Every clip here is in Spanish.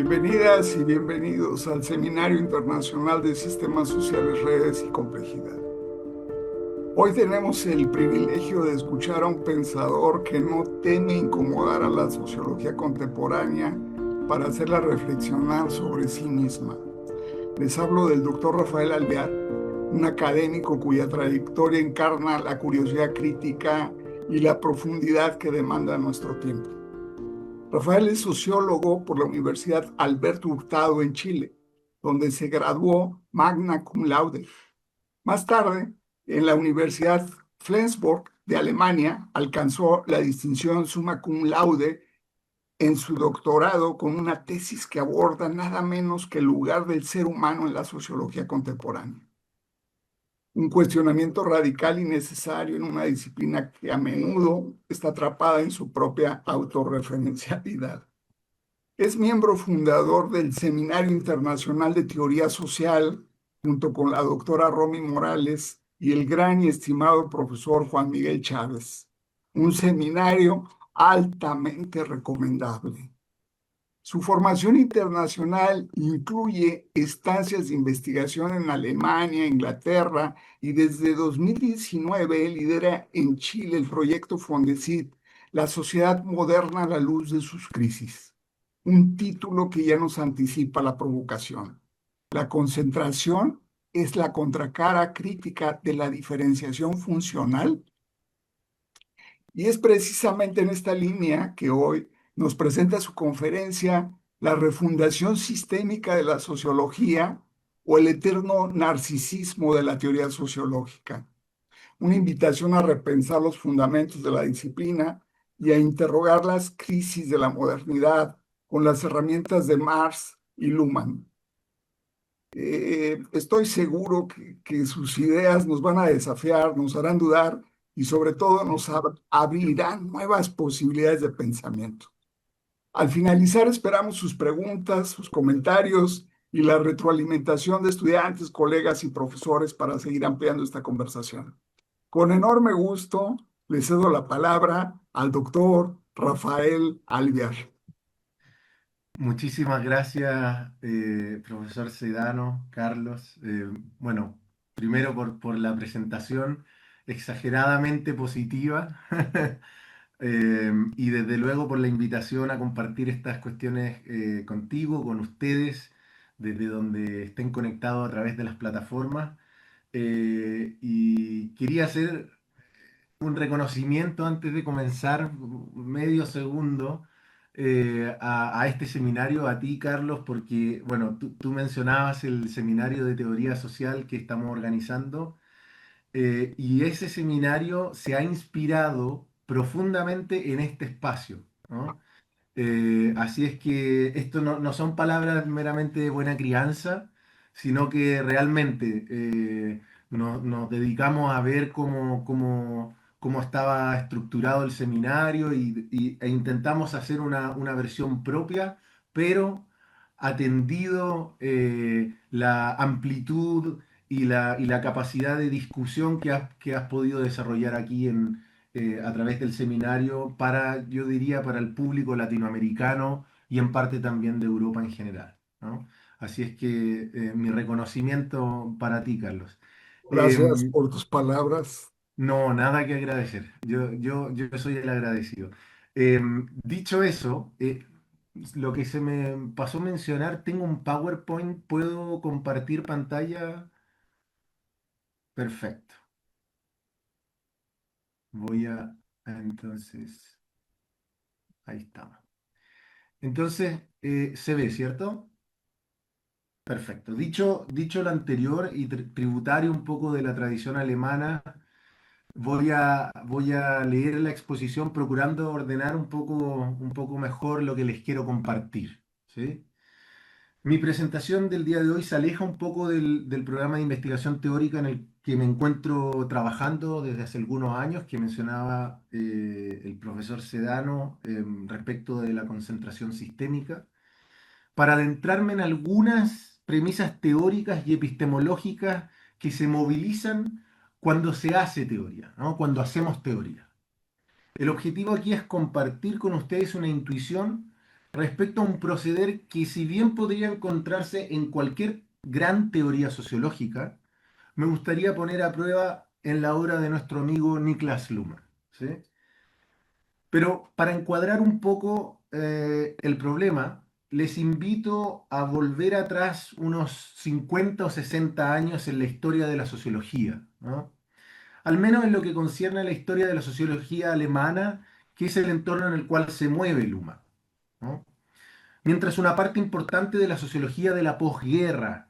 Bienvenidas y bienvenidos al Seminario Internacional de Sistemas Sociales, Redes y Complejidad. Hoy tenemos el privilegio de escuchar a un pensador que no teme incomodar a la sociología contemporánea para hacerla reflexionar sobre sí misma. Les hablo del doctor Rafael Alvear, un académico cuya trayectoria encarna la curiosidad crítica y la profundidad que demanda nuestro tiempo. Rafael es sociólogo por la Universidad Alberto Hurtado en Chile, donde se graduó magna cum laude. Más tarde, en la Universidad Flensburg de Alemania, alcanzó la distinción summa cum laude en su doctorado con una tesis que aborda nada menos que el lugar del ser humano en la sociología contemporánea. Un cuestionamiento radical y necesario en una disciplina que a menudo está atrapada en su propia autorreferencialidad. Es miembro fundador del Seminario Internacional de Teoría Social, junto con la doctora Romy Morales y el gran y estimado profesor Juan Miguel Chávez. Un seminario altamente recomendable. Su formación internacional incluye estancias de investigación en Alemania, Inglaterra, y desde 2019 lidera en Chile el proyecto Fondesit, La sociedad moderna a la luz de sus crisis. Un título que ya nos anticipa la provocación. La concentración es la contracara crítica de la diferenciación funcional, y es precisamente en esta línea que hoy nos presenta su conferencia La refundación sistémica de la sociología o el eterno narcisismo de la teoría sociológica. Una invitación a repensar los fundamentos de la disciplina y a interrogar las crisis de la modernidad con las herramientas de Marx y Luhmann. Estoy seguro que sus ideas nos van a desafiar, nos harán dudar y sobre todo nos abrirán nuevas posibilidades de pensamiento. Al finalizar esperamos sus preguntas, sus comentarios y la retroalimentación de estudiantes, colegas y profesores para seguir ampliando esta conversación. Con enorme gusto le cedo la palabra al doctor Rafael Alvear. Muchísimas gracias, profesor Sedano, Carlos. Bueno, primero por la presentación exageradamente positiva y desde luego por la invitación a compartir estas cuestiones contigo, con ustedes, desde donde estén conectados a través de las plataformas. Y quería hacer un reconocimiento antes de comenzar, medio segundo, a este seminario, a ti, Carlos, porque, bueno, tú mencionabas el seminario de teoría social que estamos organizando, y ese seminario se ha inspirado profundamente en este espacio, ¿no? Así es que esto no son palabras meramente de buena crianza, sino que realmente nos dedicamos a ver cómo estaba estructurado el seminario e intentamos hacer una versión propia, pero atendido la amplitud y la capacidad de discusión que has podido desarrollar aquí a través del seminario para, yo diría, para el público latinoamericano y en parte también de Europa en general, ¿no? Así es que mi reconocimiento para ti, Carlos. Gracias Em, por tus palabras. no, nada que agradecer. Yo soy el agradecido. Dicho eso, lo que se me pasó a mencionar, tengo un PowerPoint, ¿puedo compartir pantalla? Perfecto. Entonces, ahí estamos. Entonces, se ve, ¿cierto? Perfecto. Dicho lo anterior y tributario un poco de la tradición alemana, voy a leer la exposición procurando ordenar un poco mejor lo que les quiero compartir, ¿sí? Mi presentación del día de hoy se aleja un poco del programa de investigación teórica en el que me encuentro trabajando desde hace algunos años, que mencionaba el profesor Sedano respecto de la concentración sistémica, para adentrarme en algunas premisas teóricas y epistemológicas que se movilizan cuando se hace teoría, ¿no? Cuando hacemos teoría. El objetivo aquí es compartir con ustedes una intuición respecto a un proceder que, si bien podría encontrarse en cualquier gran teoría sociológica, me gustaría poner a prueba en la obra de nuestro amigo Niklas Luhmann, ¿sí? Pero para encuadrar un poco el problema, les invito a volver atrás unos 50 o 60 años en la historia de la sociología, ¿no? Al menos en lo que concierne a la historia de la sociología alemana, que es el entorno en el cual se mueve Luhmann, ¿no? Mientras una parte importante de la sociología de la posguerra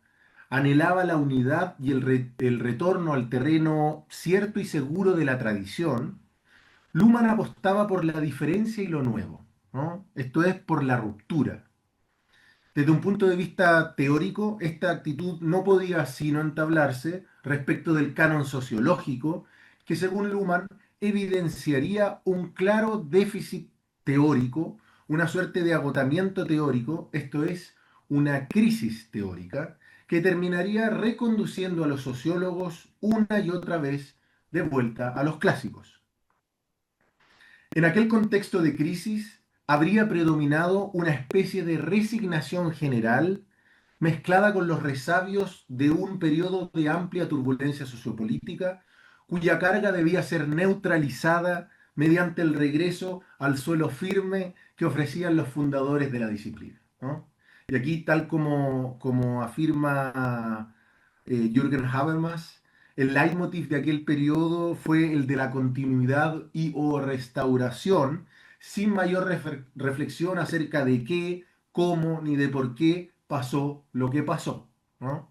anhelaba la unidad y el retorno al terreno cierto y seguro de la tradición, Luhmann apostaba por la diferencia y lo nuevo, ¿no? Esto es, por la ruptura. Desde un punto de vista teórico, esta actitud no podía sino entablarse respecto del canon sociológico, que según Luhmann evidenciaría un claro déficit teórico, una suerte de agotamiento teórico, esto es, una crisis teórica, que terminaría reconduciendo a los sociólogos una y otra vez de vuelta a los clásicos. En aquel contexto de crisis habría predominado una especie de resignación general mezclada con los resabios de un periodo de amplia turbulencia sociopolítica, cuya carga debía ser neutralizada mediante el regreso al suelo firme que ofrecían los fundadores de la disciplina, ¿no? Y aquí, tal como afirma Jürgen Habermas, el leitmotiv de aquel periodo fue el de la continuidad y o restauración, sin mayor reflexión acerca de qué, cómo ni de por qué pasó lo que pasó, ¿no?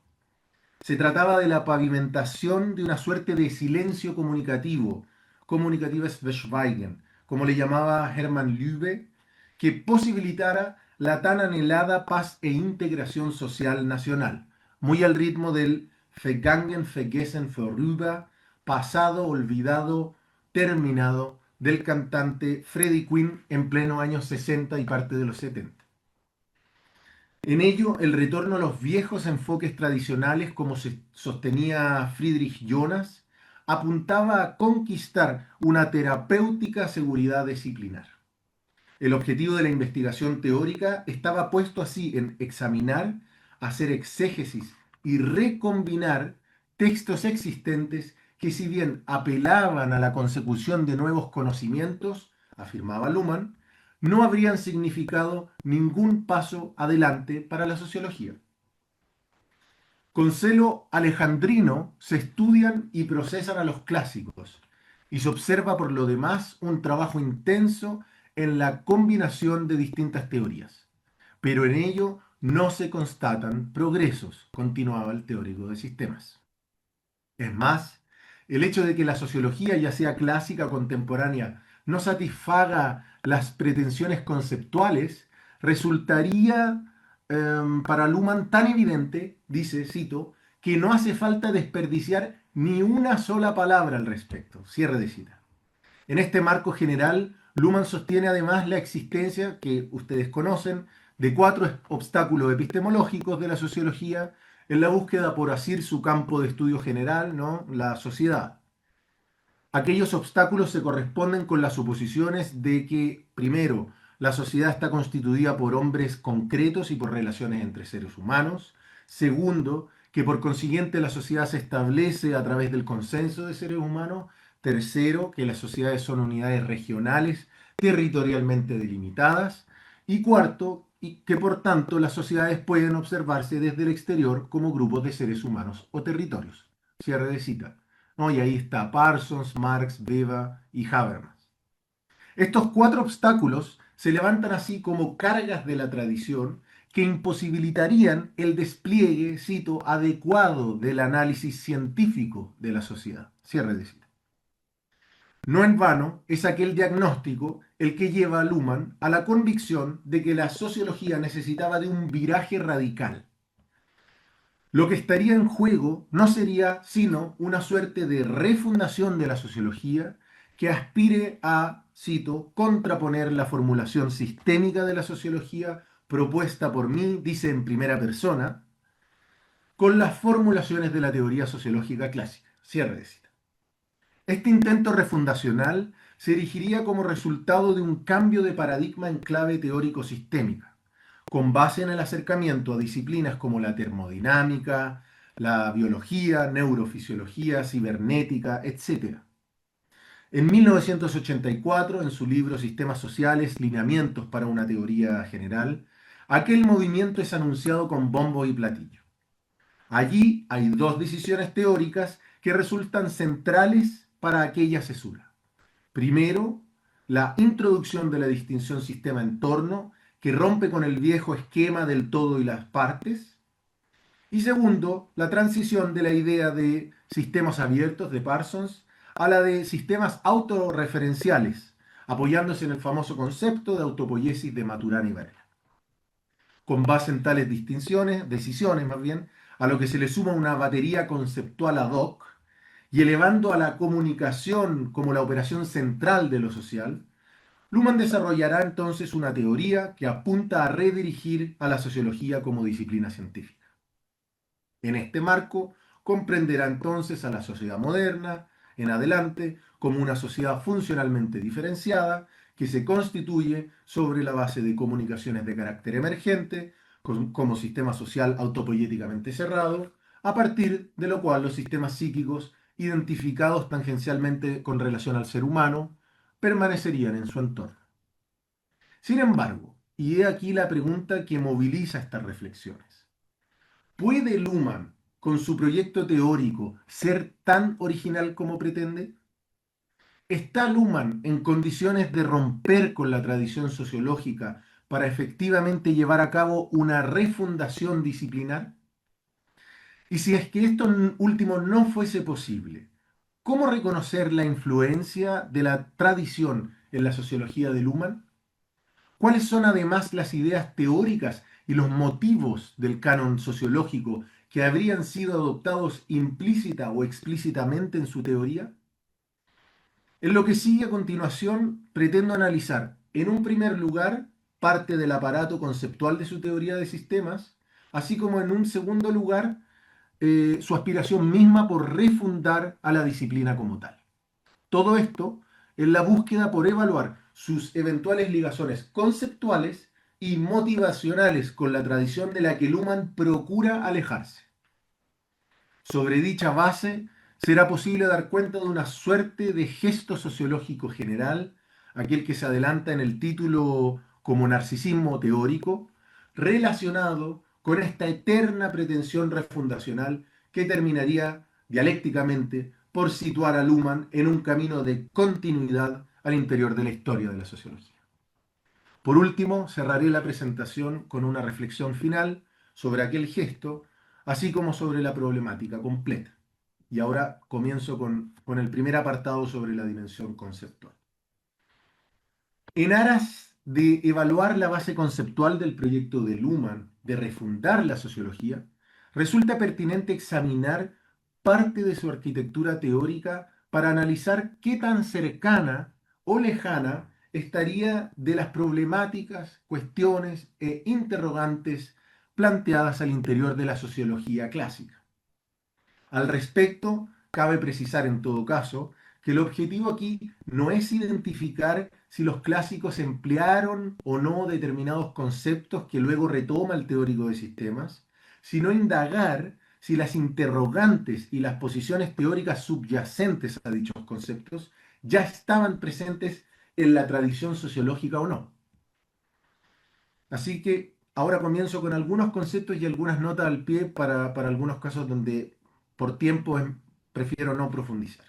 Se trataba de la pavimentación de una suerte de silencio comunicativo, comunicatives Verschweigen, como le llamaba Hermann Lübbe, que posibilitara la tan anhelada paz e integración social nacional, muy al ritmo del Vergangen, Vergessen, Vorüber, pasado, olvidado, terminado, del cantante Freddie Quinn en pleno años 60 y parte de los 70. En ello, el retorno a los viejos enfoques tradicionales, como se sostenía Friedrich Jonas, apuntaba a conquistar una terapéutica seguridad disciplinar. El objetivo de la investigación teórica estaba puesto así en examinar, hacer exégesis y recombinar textos existentes que, si bien apelaban a la consecución de nuevos conocimientos, afirmaba Luhmann, no habrían significado ningún paso adelante para la sociología. Con celo alejandrino se estudian y procesan a los clásicos, y se observa por lo demás un trabajo intenso en la combinación de distintas teorías. Pero en ello no se constatan progresos, continuaba el teórico de sistemas. Es más, el hecho de que la sociología, ya sea clásica o contemporánea, no satisfaga las pretensiones conceptuales, resultaría para Luhmann tan evidente, dice, cito, que no hace falta desperdiciar ni una sola palabra al respecto. Cierre de cita. En este marco general, Luhmann sostiene además la existencia, que ustedes conocen, de cuatro obstáculos epistemológicos de la sociología en la búsqueda por asir su campo de estudio general, ¿no? La sociedad. Aquellos obstáculos se corresponden con las suposiciones de que, primero, la sociedad está constituida por hombres concretos y por relaciones entre seres humanos. Segundo, que por consiguiente la sociedad se establece a través del consenso de seres humanos. Tercero, que las sociedades son unidades regionales territorialmente delimitadas. Y cuarto, y que por tanto las sociedades pueden observarse desde el exterior como grupos de seres humanos o territorios. Cierre de cita. ¿No? Y ahí está Parsons, Marx, Beva y Habermas. Estos cuatro obstáculos se levantan así como cargas de la tradición que imposibilitarían el despliegue, cito, adecuado del análisis científico de la sociedad. Cierre de cita. No en vano es aquel diagnóstico el que lleva a Luhmann a la convicción de que la sociología necesitaba de un viraje radical. Lo que estaría en juego no sería sino una suerte de refundación de la sociología que aspire a, cito, contraponer la formulación sistémica de la sociología propuesta por mí, dice en primera persona, con las formulaciones de la teoría sociológica clásica. Cierre de cita. Este intento refundacional se erigiría como resultado de un cambio de paradigma en clave teórico-sistémica, con base en el acercamiento a disciplinas como la termodinámica, la biología, neurofisiología, cibernética, etc. En 1984, en su libro Sistemas Sociales, Lineamientos para una Teoría General, aquel movimiento es anunciado con bombo y platillo. Allí hay dos decisiones teóricas que resultan centrales para aquella cesura. Primero, la introducción de la distinción sistema-entorno, que rompe con el viejo esquema del todo y las partes. Y segundo, la transición de la idea de sistemas abiertos de Parsons a la de sistemas autorreferenciales, apoyándose en el famoso concepto de autopoiesis de Maturana y Varela. Con base en tales decisiones más bien, a lo que se le suma una batería conceptual ad hoc, y elevando a la comunicación como la operación central de lo social, Luhmann desarrollará entonces una teoría que apunta a redirigir a la sociología como disciplina científica. En este marco, comprenderá entonces a la sociedad moderna, en adelante, como una sociedad funcionalmente diferenciada, que se constituye sobre la base de comunicaciones de carácter emergente, como sistema social autopoyéticamente cerrado, a partir de lo cual los sistemas psíquicos, identificados tangencialmente con relación al ser humano, permanecerían en su entorno. Sin embargo, y he aquí la pregunta que moviliza estas reflexiones. ¿Puede Luhmann, con su proyecto teórico, ser tan original como pretende? ¿Está Luhmann en condiciones de romper con la tradición sociológica para efectivamente llevar a cabo una refundación disciplinar? Y si es que esto último no fuese posible, ¿cómo reconocer la influencia de la tradición en la sociología de Luhmann? ¿Cuáles son además las ideas teóricas y los motivos del canon sociológico que habrían sido adoptados implícita o explícitamente en su teoría? En lo que sigue a continuación, pretendo analizar, en un primer lugar, parte del aparato conceptual de su teoría de sistemas, así como en un segundo lugar, su aspiración misma por refundar a la disciplina como tal. Todo esto en la búsqueda por evaluar sus eventuales ligazones conceptuales y motivacionales con la tradición de la que Luhmann procura alejarse. Sobre dicha base, será posible dar cuenta de una suerte de gesto sociológico general, aquel que se adelanta en el título como narcisismo teórico, relacionado con esta eterna pretensión refundacional que terminaría dialécticamente por situar a Luhmann en un camino de continuidad al interior de la historia de la sociología. Por último, cerraré la presentación con una reflexión final sobre aquel gesto, así como sobre la problemática completa. Y ahora comienzo con el primer apartado sobre la dimensión conceptual. En aras de evaluar la base conceptual del proyecto de Luhmann de refundar la sociología, resulta pertinente examinar parte de su arquitectura teórica para analizar qué tan cercana o lejana estaría de las problemáticas, cuestiones e interrogantes planteadas al interior de la sociología clásica. Al respecto, cabe precisar en todo caso que el objetivo aquí no es identificar si los clásicos emplearon o no determinados conceptos que luego retoma el teórico de sistemas, sino indagar si las interrogantes y las posiciones teóricas subyacentes a dichos conceptos ya estaban presentes en la tradición sociológica o no. Así que ahora comienzo con algunos conceptos y algunas notas al pie para algunos casos donde por tiempo prefiero no profundizar.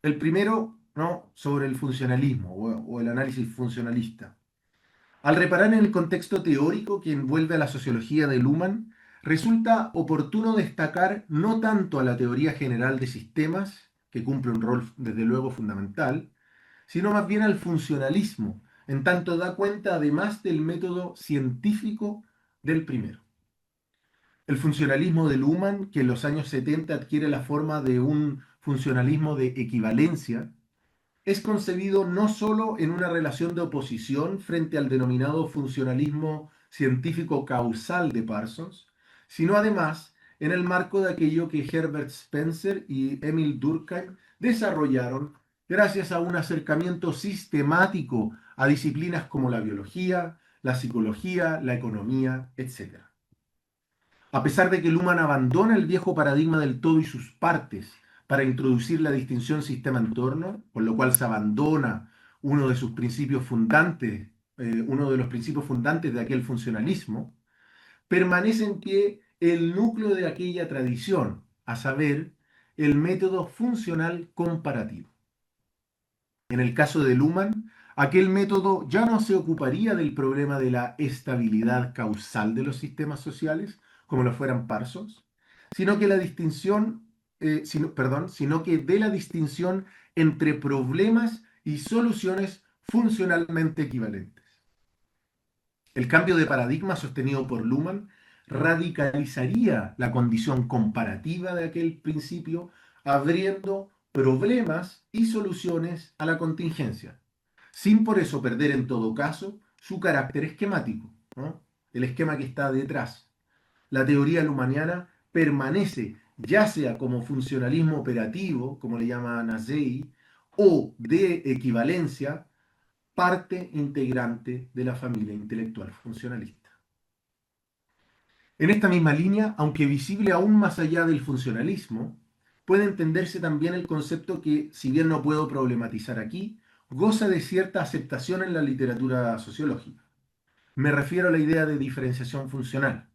El primero, ¿no?, sobre el funcionalismo o el análisis funcionalista. Al reparar en el contexto teórico que envuelve a la sociología de Luhmann, resulta oportuno destacar no tanto a la teoría general de sistemas, que cumple un rol desde luego fundamental, sino más bien al funcionalismo, en tanto da cuenta además del método científico del primero. El funcionalismo de Luhmann, que en los años 70 adquiere la forma de un funcionalismo de equivalencia, es concebido no sólo en una relación de oposición frente al denominado funcionalismo científico causal de Parsons, sino además en el marco de aquello que Herbert Spencer y Emil Durkheim desarrollaron gracias a un acercamiento sistemático a disciplinas como la biología, la psicología, la economía, etc. A pesar de que Luhmann abandona el viejo paradigma del todo y sus partes para introducir la distinción sistema-entorno, con lo cual se abandona uno de sus principios fundantes, uno de los principios fundantes de aquel funcionalismo, permanece en pie el núcleo de aquella tradición, a saber, el método funcional comparativo. En el caso de Luhmann, aquel método ya no se ocuparía del problema de la estabilidad causal de los sistemas sociales, como lo fueran Parsons, sino que la distinción, sino que de la distinción entre problemas y soluciones funcionalmente equivalentes. El cambio de paradigma sostenido por Luhmann radicalizaría la condición comparativa de aquel principio, abriendo problemas y soluciones a la contingencia, sin por eso perder en todo caso su carácter esquemático, ¿no? El esquema que está detrás. La teoría luhmanniana permanece ya sea como funcionalismo operativo, como le llama Nazei, o de equivalencia, parte integrante de la familia intelectual funcionalista. En esta misma línea, aunque visible aún más allá del funcionalismo, puede entenderse también el concepto que, si bien no puedo problematizar aquí, goza de cierta aceptación en la literatura sociológica. Me refiero a la idea de diferenciación funcional,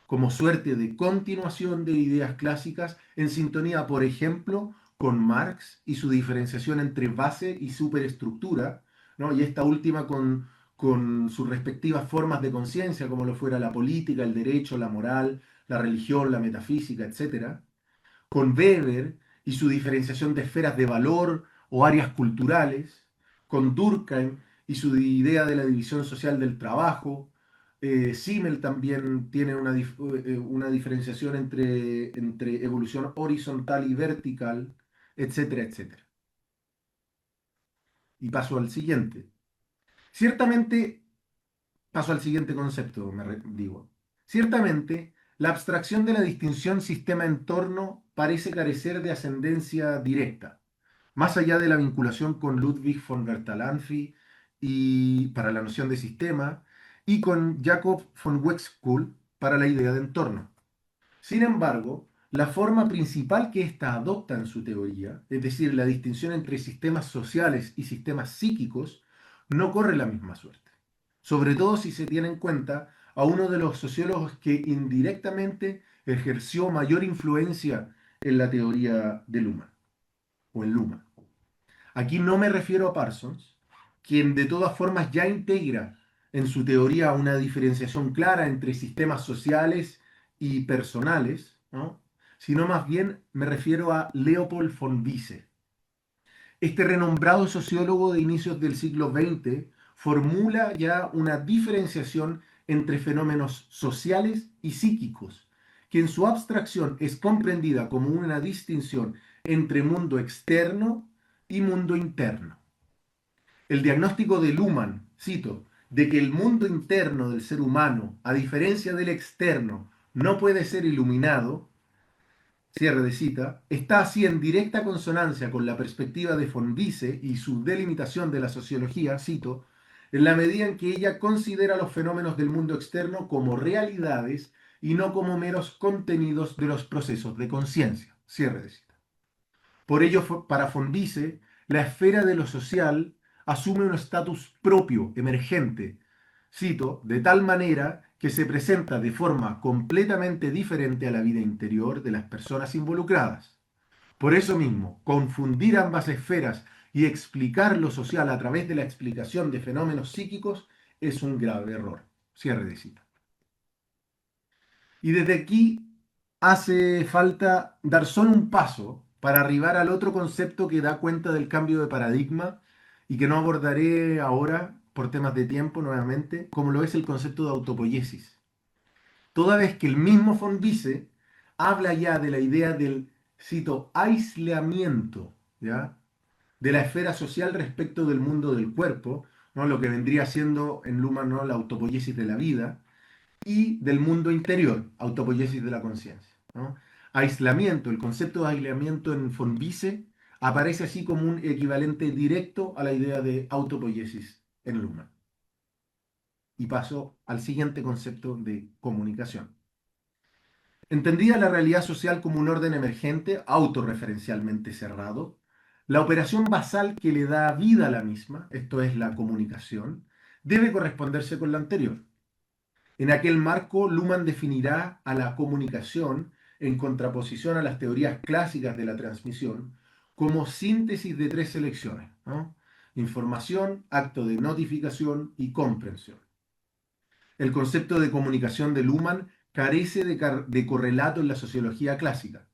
como suerte de continuación de ideas clásicas en sintonía, por ejemplo, con Marx y su diferenciación entre base y superestructura, ¿no? Y esta última con sus respectivas formas de conciencia, como lo fuera la política, el derecho, la moral, la religión, la metafísica, etcétera, con Weber y su diferenciación de esferas de valor o áreas culturales, con Durkheim y su idea de la división social del trabajo. Simmel también tiene una diferenciación entre evolución horizontal y vertical, etcétera, etcétera. Y paso al siguiente. Ciertamente, paso al siguiente concepto, digo. Ciertamente, la abstracción de la distinción sistema-entorno parece carecer de ascendencia directa, más allá de la vinculación con Ludwig von Bertalanffy y para la noción de sistema y con Jacob von Wexkull para la idea de entorno. Sin embargo, la forma principal que ésta adopta en su teoría, es decir, la distinción entre sistemas sociales y sistemas psíquicos, no corre la misma suerte. Sobre todo si se tiene en cuenta a uno de los sociólogos que indirectamente ejerció mayor influencia en la teoría de Luhmann, o en Luhmann. Aquí no me refiero a Parsons, quien de todas formas ya integra en su teoría una diferenciación clara entre sistemas sociales y personales, ¿no? Sino más bien me refiero a Leopold von Wiese. Este renombrado sociólogo de inicios del siglo XX formula ya una diferenciación entre fenómenos sociales y psíquicos, que en su abstracción es comprendida como una distinción entre mundo externo y mundo interno. El diagnóstico de Luhmann, cito, de que el mundo interno del ser humano, a diferencia del externo, no puede ser iluminado, cierre de cita, está así en directa consonancia con la perspectiva de von Wiese y su delimitación de la sociología, cito, en la medida en que ella considera los fenómenos del mundo externo como realidades y no como meros contenidos de los procesos de conciencia, cierre de cita. Por ello, para von Wiese, la esfera de lo social asume un estatus propio, emergente, cito, de tal manera que se presenta de forma completamente diferente a la vida interior de las personas involucradas. Por eso mismo, confundir ambas esferas y explicar lo social a través de la explicación de fenómenos psíquicos es un grave error. Cierre de cita. Y desde aquí hace falta dar solo un paso para arribar al otro concepto que da cuenta del cambio de paradigma y que no abordaré ahora por temas de tiempo nuevamente, como lo es el concepto de autopoiesis. Toda vez que el mismo von Wiese habla ya de la idea del, cito, aislamiento, ¿ya? De la esfera social respecto del mundo del cuerpo, ¿no? Lo que vendría siendo en Luhmann, ¿no? La autopoiesis de la vida, y del mundo interior, autopoiesis de la conciencia, ¿no? Aislamiento, el concepto de aislamiento en von Wiese aparece así como un equivalente directo a la idea de autopoiesis en Luhmann. Y paso al siguiente concepto de comunicación. Entendida la realidad social como un orden emergente, autorreferencialmente cerrado, la operación basal que le da vida a la misma, esto es la comunicación, debe corresponderse con la anterior. En aquel marco, Luhmann definirá a la comunicación, en contraposición a las teorías clásicas de la transmisión, como síntesis de tres selecciones, ¿no? Información, acto de notificación y comprensión. El concepto de comunicación de Luhmann carece de correlato en la sociología clásica.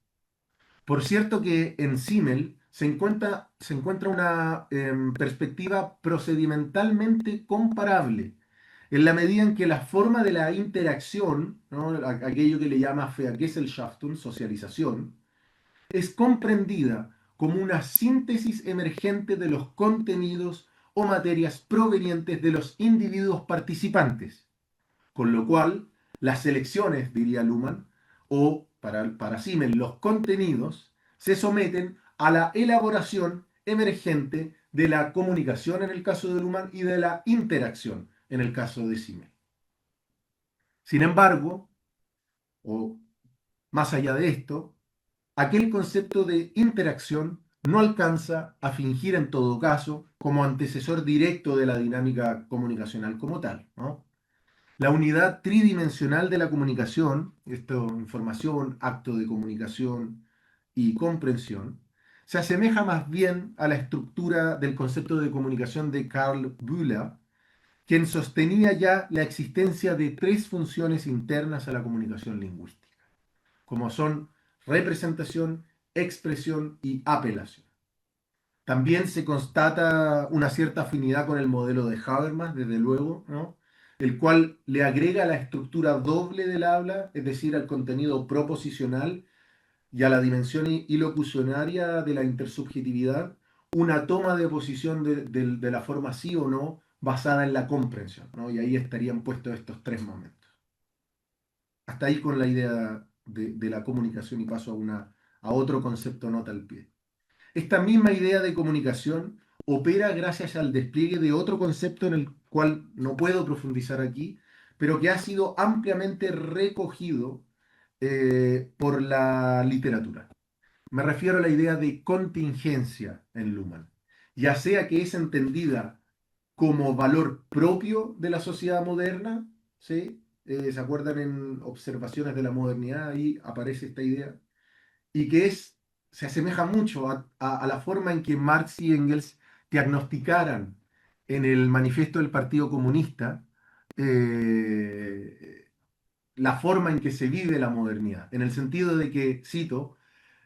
Por cierto que en Simmel se encuentra una perspectiva procedimentalmente comparable, en la medida en que la forma de la interacción, ¿no? Aquello que le llama Vergesellschaftung, socialización, es comprendida como una síntesis emergente de los contenidos o materias provenientes de los individuos participantes, con lo cual las selecciones, diría Luhmann, o para Simmel, los contenidos, se someten a la elaboración emergente de la comunicación en el caso de Luhmann y de la interacción en el caso de Simmel. Sin embargo, o más allá de esto, aquel concepto de interacción no alcanza a fingir en todo caso como antecesor directo de la dinámica comunicacional como tal, ¿no? La unidad tridimensional de la comunicación, esto, información, acto de comunicación y comprensión, se asemeja más bien a la estructura del concepto de comunicación de Karl Bühler, quien sostenía ya la existencia de tres funciones internas a la comunicación lingüística, como son representación, expresión y apelación. También se constata una cierta afinidad con el modelo de Habermas, desde luego, ¿no? El cual le agrega la estructura doble del habla, es decir, al contenido proposicional y a la dimensión ilocucionaria de la intersubjetividad, una toma de posición de la forma sí o no basada en la comprensión, ¿no? Y ahí estarían puestos estos tres momentos. Hasta ahí con la idea de la comunicación y paso a otro concepto nota al pie. Esta misma idea de comunicación opera gracias al despliegue de otro concepto en el cual no puedo profundizar aquí, pero que ha sido ampliamente recogido por la literatura. Me refiero a la idea de contingencia en Luhmann, ya sea que es entendida como valor propio de la sociedad moderna, ¿sí? ¿Se acuerdan en Observaciones de la Modernidad? Ahí aparece esta idea y que se asemeja mucho a la forma en que Marx y Engels diagnosticaran en el manifiesto del Partido Comunista eh, la forma en que se vive la modernidad, en el sentido de que, cito,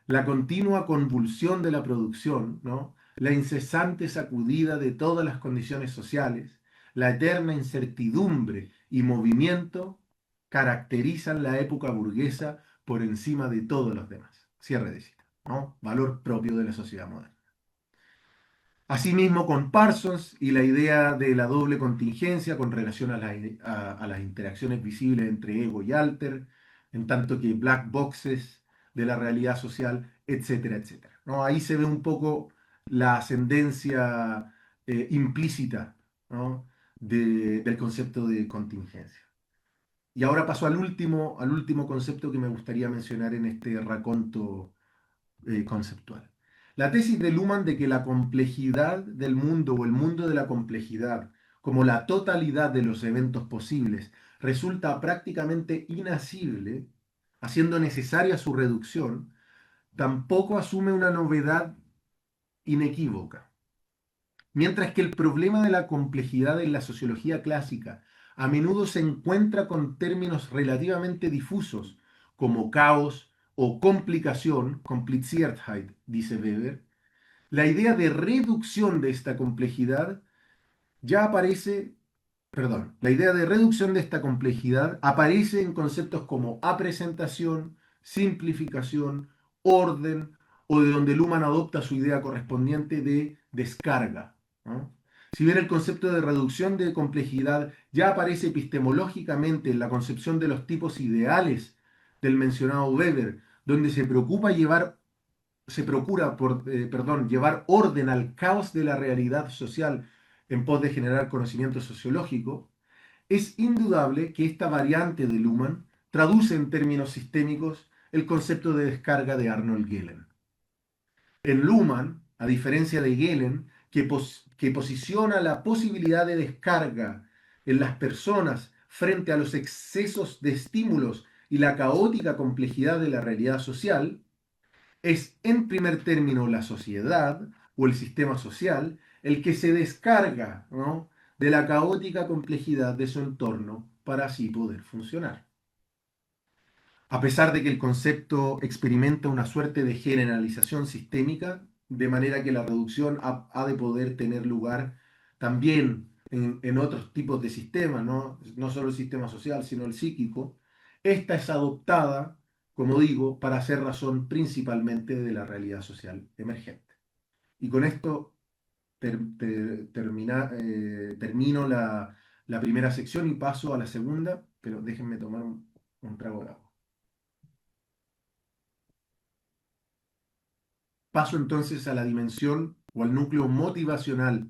la continua convulsión de la producción, ¿no? La incesante sacudida de todas las condiciones sociales, la eterna incertidumbre y movimiento caracterizan la época burguesa por encima de todos los demás. Cierre de cita, ¿no? Valor propio de la sociedad moderna. Asimismo, con Parsons y la idea de la doble contingencia con relación a las interacciones visibles entre ego y alter, en tanto que black boxes de la realidad social, etcétera, etcétera, ¿no? Ahí se ve un poco la ascendencia implícita, ¿no? Del concepto de contingencia. Y ahora paso al último concepto que me gustaría mencionar en este raconto conceptual. La tesis de Luhmann de que la complejidad del mundo o el mundo de la complejidad, como la totalidad de los eventos posibles, resulta prácticamente inasible, haciendo necesaria su reducción, tampoco asume una novedad inequívoca. Mientras que el problema de la complejidad en la sociología clásica a menudo se encuentra con términos relativamente difusos, como caos o complicación, Kompliziertheit, dice Weber, la idea de reducción de esta complejidad ya aparece, perdón, la idea de reducción de esta complejidad aparece en conceptos como apresentación, simplificación, orden, o de donde Luhmann adopta su idea correspondiente de descarga, ¿no? Si bien el concepto de reducción de complejidad ya aparece epistemológicamente en la concepción de los tipos ideales del mencionado Weber, donde se preocupa llevar se procura llevar orden al caos de la realidad social en pos de generar conocimiento sociológico, es indudable que esta variante de Luhmann traduce en términos sistémicos el concepto de descarga de Arnold Gehlen. En Luhmann, a diferencia de Gehlen, que posiciona la posibilidad de descarga en las personas frente a los excesos de estímulos y la caótica complejidad de la realidad social, es en primer término la sociedad o el sistema social el que se descarga, ¿no?, de la caótica complejidad de su entorno para así poder funcionar. A pesar de que el concepto experimenta una suerte de generalización sistémica, de manera que la reducción ha de poder tener lugar también en otros tipos de sistemas, no solo el sistema social, sino el psíquico, esta es adoptada, como digo, para hacer razón principalmente de la realidad social emergente. Y con esto termino la primera sección y paso a la segunda, pero déjenme tomar un trago de agua. Paso entonces a la dimensión o al núcleo motivacional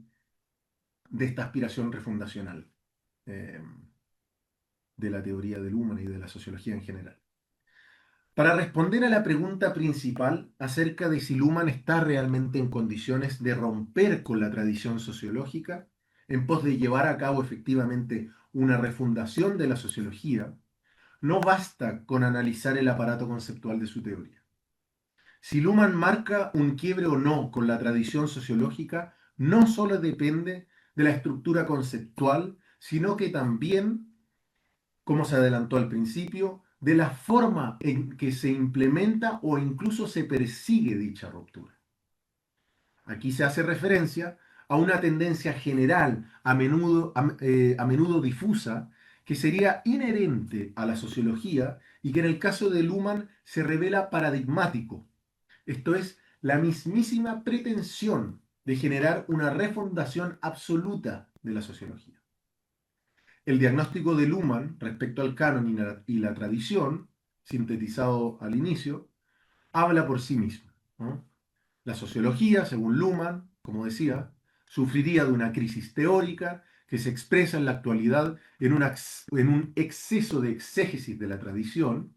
de esta aspiración refundacional eh, de la teoría del Luhmann y de la sociología en general. Para responder a la pregunta principal acerca de si Luhmann está realmente en condiciones de romper con la tradición sociológica en pos de llevar a cabo efectivamente una refundación de la sociología, no basta con analizar el aparato conceptual de su teoría. Si Luhmann marca un quiebre o no con la tradición sociológica, no solo depende de la estructura conceptual, sino que también, como se adelantó al principio, de la forma en que se implementa o incluso se persigue dicha ruptura. Aquí se hace referencia a una tendencia general, a menudo difusa, que sería inherente a la sociología y que en el caso de Luhmann se revela paradigmático. Esto es, la mismísima pretensión de generar una refundación absoluta de la sociología. El diagnóstico de Luhmann respecto al canon y la tradición, sintetizado al inicio, habla por sí mismo, ¿no? La sociología, según Luhmann, como decía, sufriría de una crisis teórica que se expresa en la actualidad en un exceso de exégesis de la tradición,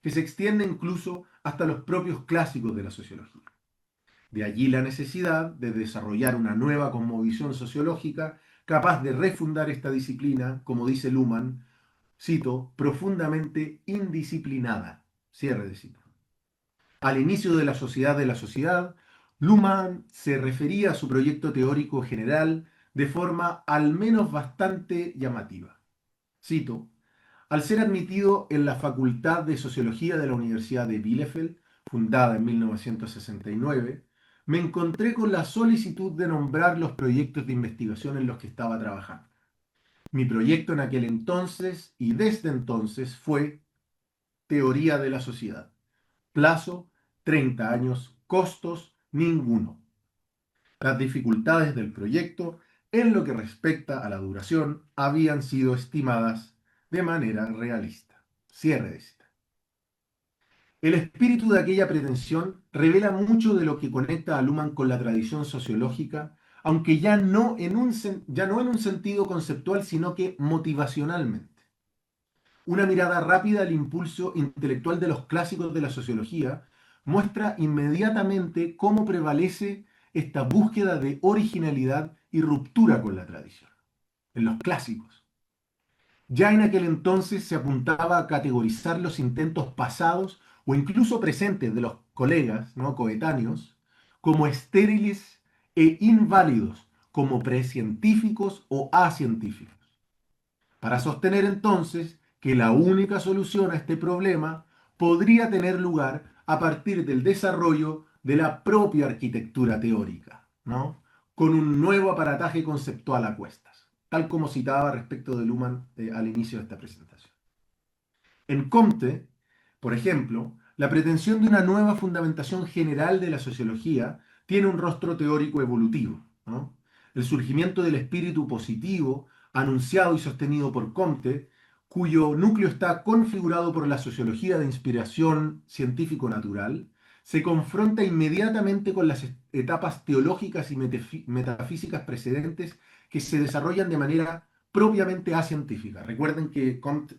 que se extiende incluso hasta los propios clásicos de la sociología. De allí la necesidad de desarrollar una nueva cosmovisión sociológica capaz de refundar esta disciplina, como dice Luhmann, cito, profundamente indisciplinada. Cierre de cita. Al inicio de la sociedad, Luhmann se refería a su proyecto teórico general de forma al menos bastante llamativa. Cito, al ser admitido en la Facultad de Sociología de la Universidad de Bielefeld, fundada en 1969, me encontré con la solicitud de nombrar los proyectos de investigación en los que estaba trabajando. Mi proyecto en aquel entonces y desde entonces fue Teoría de la Sociedad. Plazo, 30 años, costos, ninguno. Las dificultades del proyecto en lo que respecta a la duración habían sido estimadas de manera realista. Cierre de cita. El espíritu de aquella pretensión revela mucho de lo que conecta a Luhmann con la tradición sociológica, aunque ya no en un sentido conceptual, sino que motivacionalmente. Una mirada rápida al impulso intelectual de los clásicos de la sociología muestra inmediatamente cómo prevalece esta búsqueda de originalidad y ruptura con la tradición. En los clásicos. Ya en aquel entonces se apuntaba a categorizar los intentos pasados o incluso presentes de los colegas, ¿no?, coetáneos, como estériles e inválidos, como precientíficos o acientíficos, para sostener entonces que la única solución a este problema podría tener lugar a partir del desarrollo de la propia arquitectura teórica, ¿no?, con un nuevo aparataje conceptual a cuestas, tal como citaba respecto de Luhmann al inicio de esta presentación. En Comte, por ejemplo, la pretensión de una nueva fundamentación general de la sociología tiene un rostro teórico evolutivo, ¿no? El surgimiento del espíritu positivo, anunciado y sostenido por Comte, cuyo núcleo está configurado por la sociología de inspiración científico-natural, se confronta inmediatamente con las etapas teológicas y metafísicas precedentes que se desarrollan de manera propiamente acientífica. Recuerden que Comte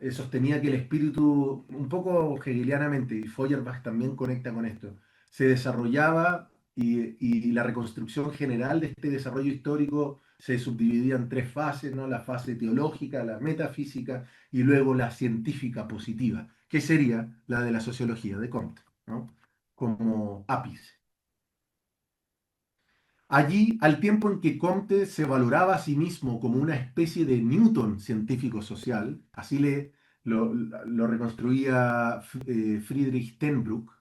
sostenía que el espíritu, un poco hegelianamente, y Feuerbach también conecta con esto, se desarrollaba y la reconstrucción general de este desarrollo histórico se subdividía en tres fases, ¿no? La fase teológica, la metafísica y luego la científica positiva, que sería la de la sociología de Comte, ¿no? Como ápice. Allí, al tiempo en que Comte se valoraba a sí mismo como una especie de Newton científico-social, así lo reconstruía Friedrich Tenbruck,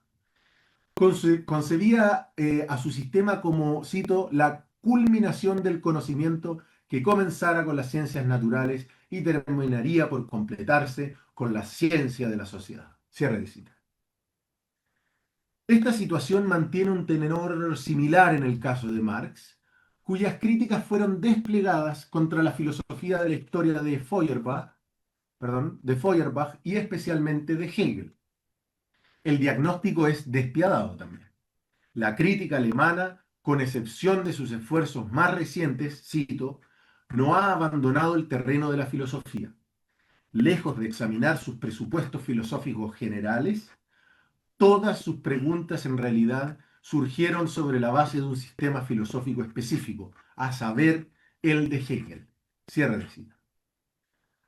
concebía a su sistema como, cito, la culminación del conocimiento que comenzara con las ciencias naturales y terminaría por completarse con la ciencia de la sociedad. Cierre de cita. Esta situación mantiene un tenor similar en el caso de Marx, cuyas críticas fueron desplegadas contra la filosofía de la historia de Feuerbach y especialmente de Hegel. El diagnóstico es despiadado también. La crítica alemana, con excepción de sus esfuerzos más recientes, cito, no ha abandonado el terreno de la filosofía. Lejos de examinar sus presupuestos filosóficos generales, todas sus preguntas en realidad surgieron sobre la base de un sistema filosófico específico, a saber, el de Hegel. Cierre de cita.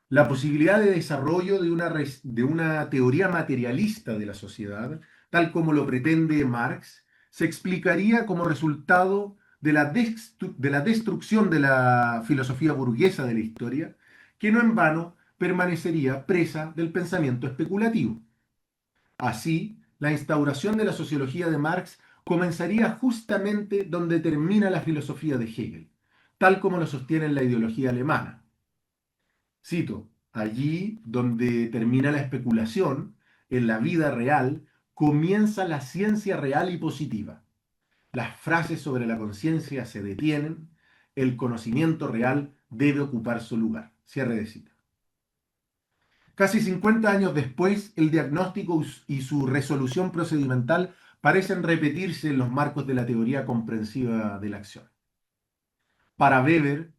La posibilidad de desarrollo de una teoría materialista de la sociedad, tal como lo pretende Marx, se explicaría como resultado de la destrucción de la filosofía burguesa de la historia, que no en vano permanecería presa del pensamiento especulativo. Así, la instauración de la sociología de Marx comenzaría justamente donde termina la filosofía de Hegel, tal como lo sostiene la ideología alemana. Cito, allí donde termina la especulación, en la vida real, comienza la ciencia real y positiva. Las frases sobre la conciencia se detienen, el conocimiento real debe ocupar su lugar. Cierre de cita. Casi 50 años después, el diagnóstico y su resolución procedimental parecen repetirse en los marcos de la teoría comprensiva de la acción. Para Weber,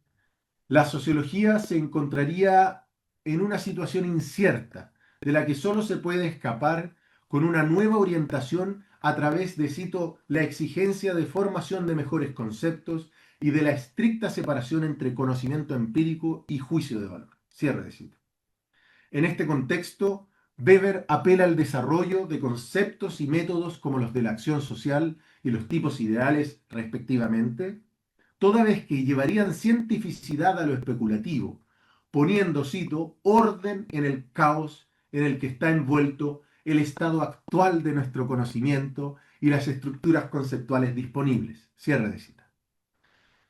la sociología se encontraría en una situación incierta, de la que solo se puede escapar con una nueva orientación a través de, cito, la exigencia de formación de mejores conceptos y de la estricta separación entre conocimiento empírico y juicio de valor. Cierre de cita. En este contexto, Weber apela al desarrollo de conceptos y métodos como los de la acción social y los tipos ideales, respectivamente, toda vez que llevarían cientificidad a lo especulativo, poniendo, cito, orden en el caos en el que está envuelto el estado actual de nuestro conocimiento y las estructuras conceptuales disponibles. Cierre de cita.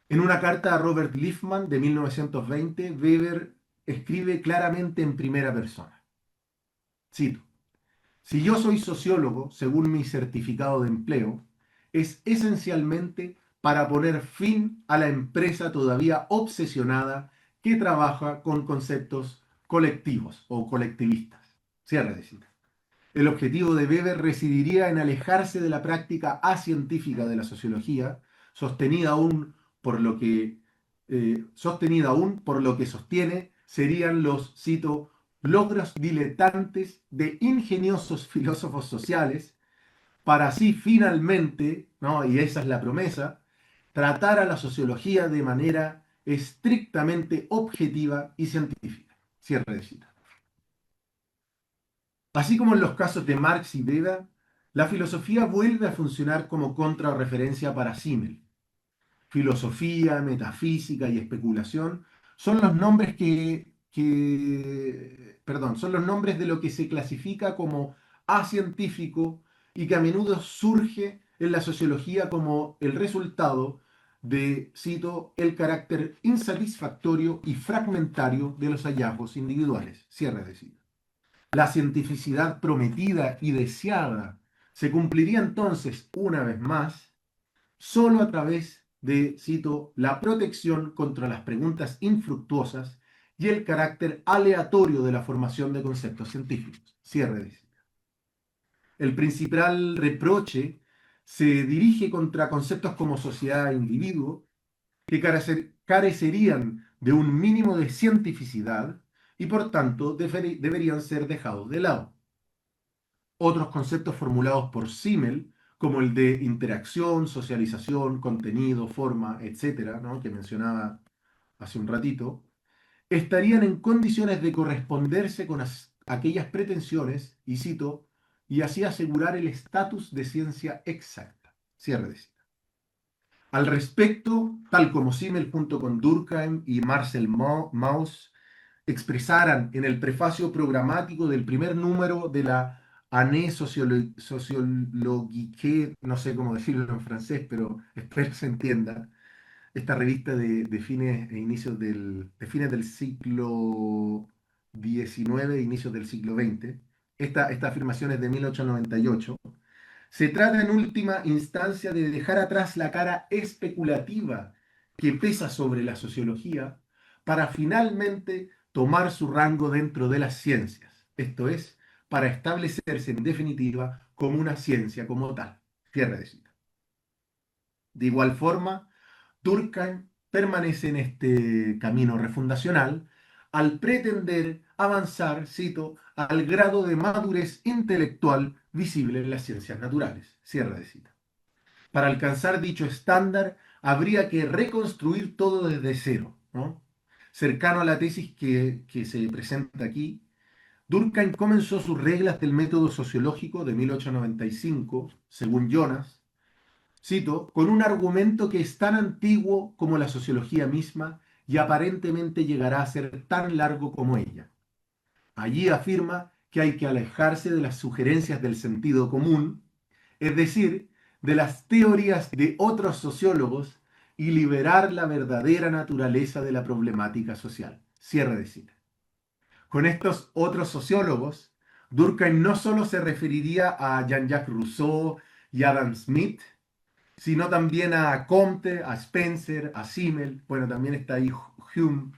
En una carta a Robert Liefman de 1920, Weber escribe claramente en primera persona. Cito, si yo soy sociólogo, según mi certificado de empleo, es esencialmente para poner fin a la empresa todavía obsesionada que trabaja con conceptos colectivos o colectivistas. Cierre de cita. El objetivo de Weber residiría en alejarse de la práctica acientífica de la sociología, sostenida aún por lo que, sostiene serían los, cito, logros diletantes de ingeniosos filósofos sociales, para así finalmente, ¿no? Y esa es la promesa, tratar a la sociología de manera estrictamente objetiva y científica. Cierre de cita. Así como en los casos de Marx y Weber, la filosofía vuelve a funcionar como contrarreferencia para Simmel. Filosofía, metafísica y especulación son los nombres son los nombres de lo que se clasifica como acientífico y que a menudo surge en la sociología como el resultado de, cito, el carácter insatisfactorio y fragmentario de los hallazgos individuales. Cierre de cita. La cientificidad prometida y deseada se cumpliría entonces, una vez más, solo a través de, cito, la protección contra las preguntas infructuosas y el carácter aleatorio de la formación de conceptos científicos. Cierre de cita. el principal reproche se dirige contra conceptos como sociedad e individuo, que carecerían de un mínimo de cientificidad y por tanto deberían ser dejados de lado. Otros conceptos formulados por Simmel, como el de interacción, socialización, contenido, forma, etcétera, ¿no?, que mencionaba hace un ratito, estarían en condiciones de corresponderse con aquellas pretensiones, y cito, y así asegurar el estatus de ciencia exacta. Cierre de cita. Al respecto, tal como Simmel junto con Durkheim y Marcel Mauss expresaran en el prefacio programático del primer número de la Année Sociologique, no sé cómo decirlo en francés, pero espero se entienda, esta revista de fines e inicios de fines del siglo XIX e inicios del siglo XX. Esta afirmación es de 1898. Se trata en última instancia de dejar atrás la cara especulativa que pesa sobre la sociología para finalmente tomar su rango dentro de las ciencias, esto es, para establecerse en definitiva como una ciencia como tal. Cierre de cita. De igual forma, Durkheim permanece en este camino refundacional al pretender avanzar, cito, al grado de madurez intelectual visible en las ciencias naturales. Cierra de cita. Para alcanzar dicho estándar, habría que reconstruir todo desde cero, ¿no? Cercano a la tesis que se presenta aquí, Durkheim comenzó sus reglas del método sociológico de 1895, según Jonas, cito, con un argumento que es tan antiguo como la sociología misma y aparentemente llegará a ser tan largo como ella. Allí afirma que hay que alejarse de las sugerencias del sentido común, es decir, de las teorías de otros sociólogos, y liberar la verdadera naturaleza de la problemática social. Cierre de cita. Con estos otros sociólogos, Durkheim no solo se referiría a Jean-Jacques Rousseau y Adam Smith, sino también a Comte, a Spencer, a Simmel, bueno, también está ahí Hume,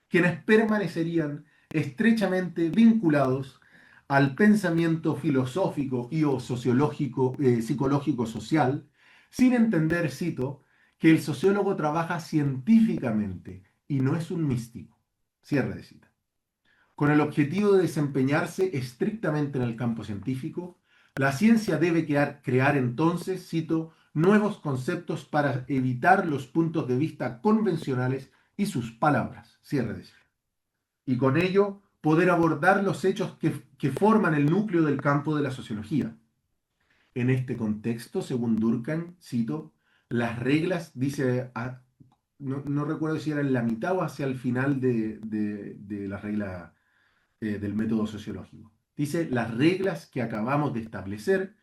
quienes permanecerían estrechamente vinculados al pensamiento filosófico y o sociológico, psicológico social, sin entender, cito, que el sociólogo trabaja científicamente y no es un místico. Cierre de cita. Con el objetivo de desempeñarse estrictamente en el campo científico, la ciencia debe crear entonces, cito, nuevos conceptos para evitar los puntos de vista convencionales y sus palabras. Cierre de cita. Y con ello poder abordar los hechos que forman el núcleo del campo de la sociología. En este contexto, según Durkheim, cito, las reglas, dice, no recuerdo si era en la mitad o hacia el final de la regla del método sociológico. Dice, las reglas que acabamos de establecer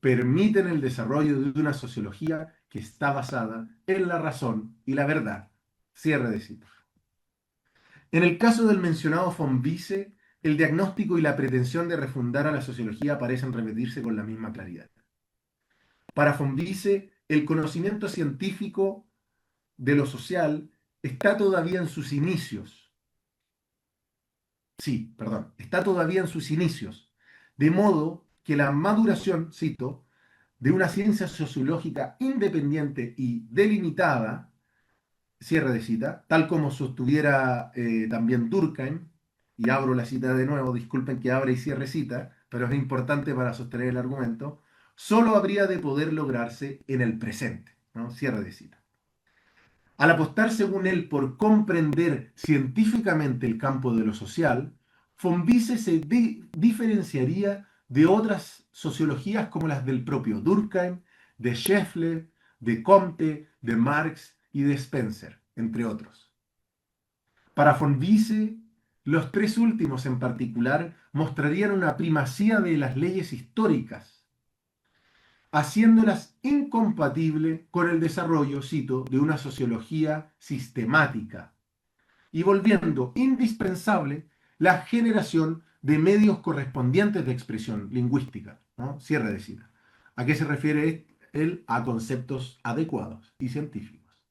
permiten el desarrollo de una sociología que está basada en la razón y la verdad. Cierre de cita. En el caso del mencionado von Wiese, el diagnóstico y la pretensión de refundar a la sociología parecen repetirse con la misma claridad. Para von Wiese, el conocimiento científico de lo social está todavía en sus inicios. Sí, perdón, está todavía en sus inicios. De modo que la maduración, cito, de una ciencia sociológica independiente y delimitada, cierre de cita, tal como sostuviera también Durkheim, y abro la cita de nuevo, disculpen que abra y cierre cita, pero es importante para sostener el argumento, solo habría de poder lograrse en el presente, ¿no? Cierre de cita. Al apostar, según él, por comprender científicamente el campo de lo social, von Wiese se diferenciaría de otras sociologías como las del propio Durkheim, de Scheffler, de Comte, de Marx y de Spencer, entre otros. Para von Wiese, los tres últimos en particular mostrarían una primacía de las leyes históricas, haciéndolas incompatibles con el desarrollo, cito, de una sociología sistemática y volviendo indispensable la generación de medios correspondientes de expresión lingüística, ¿no? Cierre de cita. ¿A qué se refiere él? A conceptos adecuados y científicos.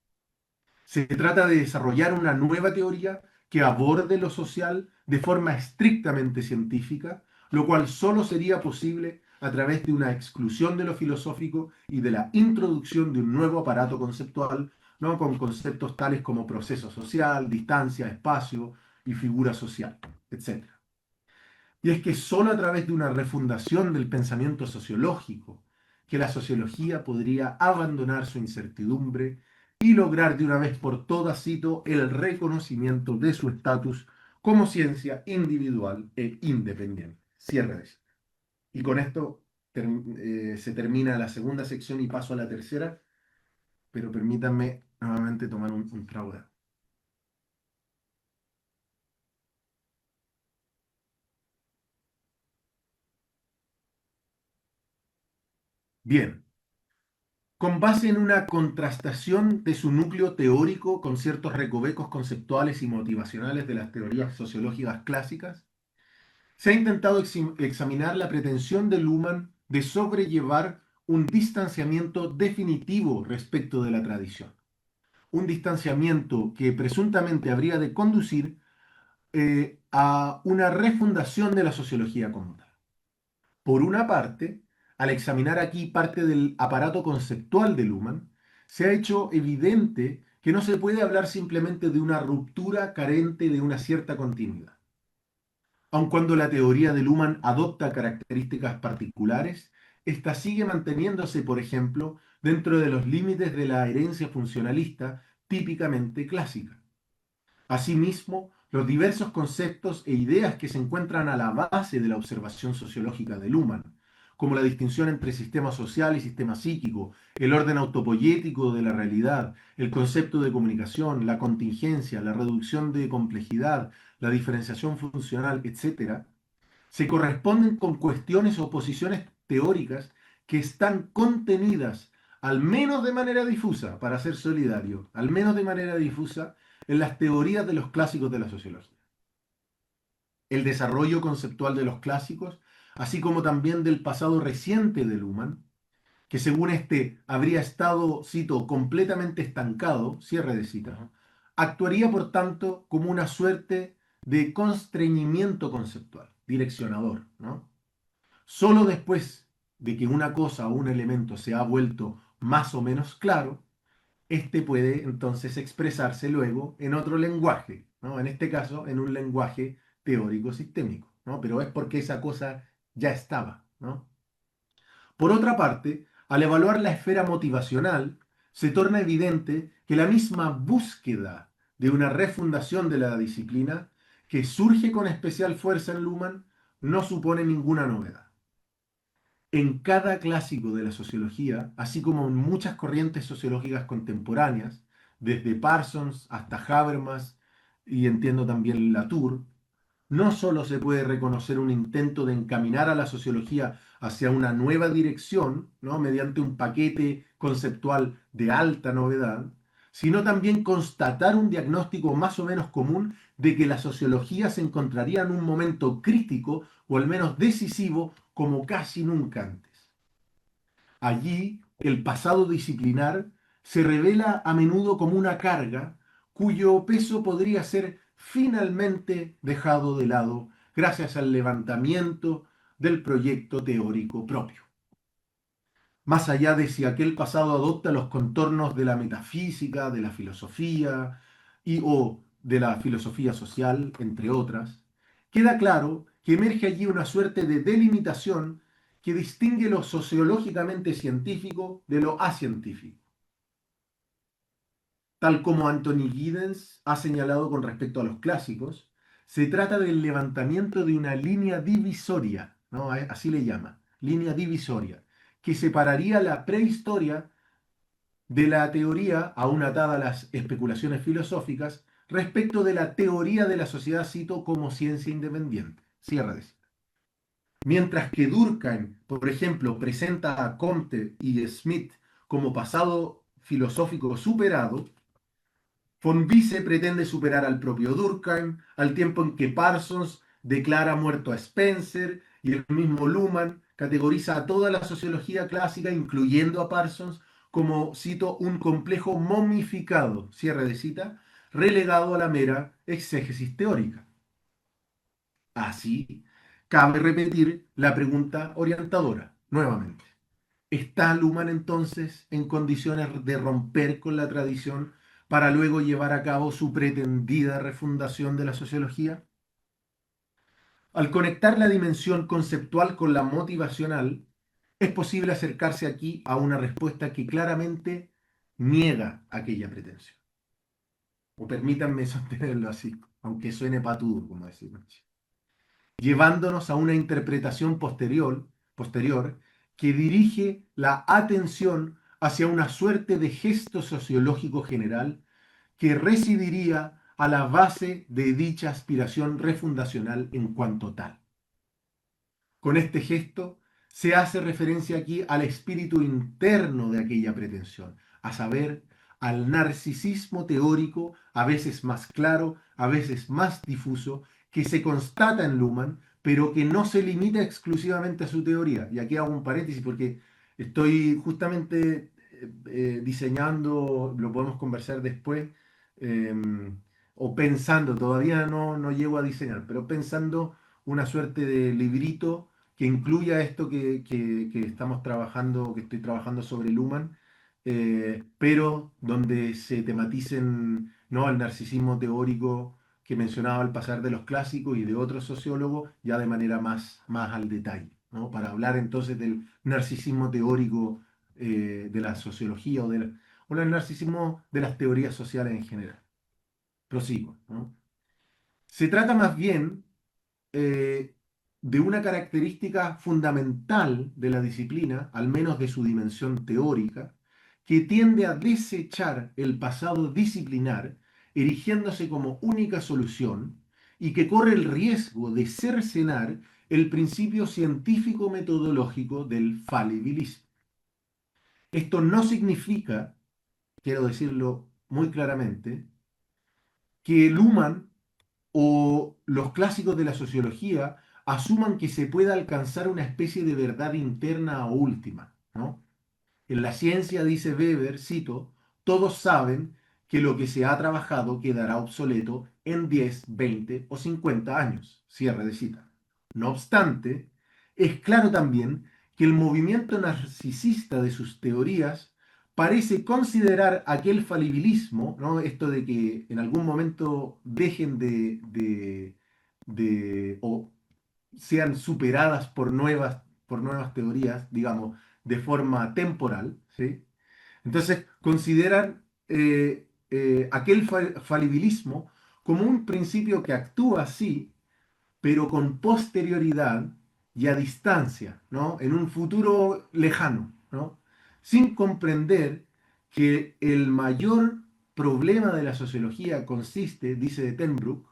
Se trata de desarrollar una nueva teoría que aborde lo social de forma estrictamente científica, lo cual solo sería posible a través de una exclusión de lo filosófico y de la introducción de un nuevo aparato conceptual, ¿no? Con conceptos tales como proceso social, distancia, espacio y figura social, etc. Y es que solo a través de una refundación del pensamiento sociológico que la sociología podría abandonar su incertidumbre y lograr de una vez por todas, cito, el reconocimiento de su estatus como ciencia individual e independiente. Cierre de cita. Y con esto se termina la segunda sección y paso a la tercera, pero permítanme nuevamente tomar un trago de agua. Bien, con base en una contrastación de su núcleo teórico con ciertos recovecos conceptuales y motivacionales de las teorías sociológicas clásicas, se ha intentado examinar la pretensión de Luhmann de sobrellevar un distanciamiento definitivo respecto de la tradición, un distanciamiento que presuntamente habría de conducir a una refundación de la sociología como tal. Por una parte, al examinar aquí parte del aparato conceptual de Luhmann, se ha hecho evidente que no se puede hablar simplemente de una ruptura carente de una cierta continuidad. Aun cuando la teoría de Luhmann adopta características particulares, esta sigue manteniéndose, por ejemplo, dentro de los límites de la herencia funcionalista típicamente clásica. Asimismo, los diversos conceptos e ideas que se encuentran a la base de la observación sociológica de Luhmann, como la distinción entre sistema social y sistema psíquico, el orden autopoyético de la realidad, el concepto de comunicación, la contingencia, la reducción de complejidad, la diferenciación funcional, etc., se corresponden con cuestiones o posiciones teóricas que están contenidas, al menos de manera difusa, para ser solidario, al menos de manera difusa, en las teorías de los clásicos de la sociología. El desarrollo conceptual de los clásicos, así como también del pasado reciente de Luhmann, que según este habría estado, cito, completamente estancado, cierre de cita, actuaría por tanto como una suerte de constreñimiento conceptual, direccionador, ¿no? Solo después de que una cosa o un elemento se ha vuelto más o menos claro, este puede entonces expresarse luego en otro lenguaje, ¿no? En este caso, en un lenguaje teórico sistémico, ¿no? Pero es porque esa cosa ya estaba, ¿no? Por otra parte, al evaluar la esfera motivacional, se torna evidente que la misma búsqueda de una refundación de la disciplina, que surge con especial fuerza en Luhmann, no supone ninguna novedad. En cada clásico de la sociología, así como en muchas corrientes sociológicas contemporáneas, desde Parsons hasta Habermas y entiendo también Latour, no solo se puede reconocer un intento de encaminar a la sociología hacia una nueva dirección, ¿no? Mediante un paquete conceptual de alta novedad, sino también constatar un diagnóstico más o menos común de que la sociología se encontraría en un momento crítico o al menos decisivo como casi nunca antes. Allí, el pasado disciplinar se revela a menudo como una carga cuyo peso podría ser finalmente dejado de lado gracias al levantamiento del proyecto teórico propio. Más allá de si aquel pasado adopta los contornos de la metafísica, de la filosofía y o de la filosofía social, entre otras, queda claro que emerge allí una suerte de delimitación que distingue lo sociológicamente científico de lo acientífico. Tal como Anthony Giddens ha señalado con respecto a los clásicos, se trata del levantamiento de una línea divisoria, ¿no? Así le llama, línea divisoria, que separaría la prehistoria de la teoría, aún atada a las especulaciones filosóficas, respecto de la teoría de la sociedad, cito, como ciencia independiente. Cierra de cita. Mientras que Durkheim, por ejemplo, presenta a Comte y Smith como pasado filosófico superado, von Wisse pretende superar al propio Durkheim, al tiempo en que Parsons declara muerto a Spencer y el mismo Luhmann categoriza a toda la sociología clásica, incluyendo a Parsons, como, cito, un complejo momificado, cierre de cita, relegado a la mera exégesis teórica. Así, cabe repetir la pregunta orientadora nuevamente. ¿Está Luhmann entonces en condiciones de romper con la tradición para luego llevar a cabo su pretendida refundación de la sociología? Al conectar la dimensión conceptual con la motivacional, es posible acercarse aquí a una respuesta que claramente niega aquella pretensión. O permítanme sostenerlo así, aunque suene patudo, como decimos, llevándonos a una interpretación posterior que dirige la atención hacia una suerte de gesto sociológico general que residiría a la base de dicha aspiración refundacional en cuanto tal. Con este gesto se hace referencia aquí al espíritu interno de aquella pretensión, a saber, al narcisismo teórico, a veces más claro, a veces más difuso, que se constata en Luhmann, pero que no se limita exclusivamente a su teoría. Y aquí hago un paréntesis porque estoy justamente diseñando, lo podemos conversar después, eh, o pensando, todavía no llego a diseñar, pero pensando una suerte de librito que incluya esto que estamos trabajando, que estoy trabajando sobre Luhmann, pero donde se tematicen, ¿no?, el narcisismo teórico que mencionaba al pasar de los clásicos y de otros sociólogos, ya de manera más al detalle, ¿no? Para hablar entonces del narcisismo teórico de la sociología o del narcisismo de las teorías sociales en general. Prosigo, ¿no? Se trata más bien eh, de una característica fundamental de la disciplina, al menos de su dimensión teórica, que tiende a desechar el pasado disciplinar, erigiéndose como única solución, y que corre el riesgo de cercenar el principio científico-metodológico del falibilismo. Esto no significa, quiero decirlo muy claramente, que Luhmann o los clásicos de la sociología asuman que se pueda alcanzar una especie de verdad interna o última, ¿no? En la ciencia, dice Weber, cito, todos saben que lo que se ha trabajado quedará obsoleto en 10, 20 o 50 años. Cierre de cita. No obstante, es claro también que el movimiento narcisista de sus teorías parece considerar aquel falibilismo, ¿no?, esto de que en algún momento dejen o sean superadas por nuevas teorías, digamos, de forma temporal, ¿sí? Entonces, consideran aquel falibilismo como un principio que actúa así, pero con posterioridad y a distancia, ¿no? En un futuro lejano, ¿no? Sin comprender que el mayor problema de la sociología consiste, dice de Ten Broek,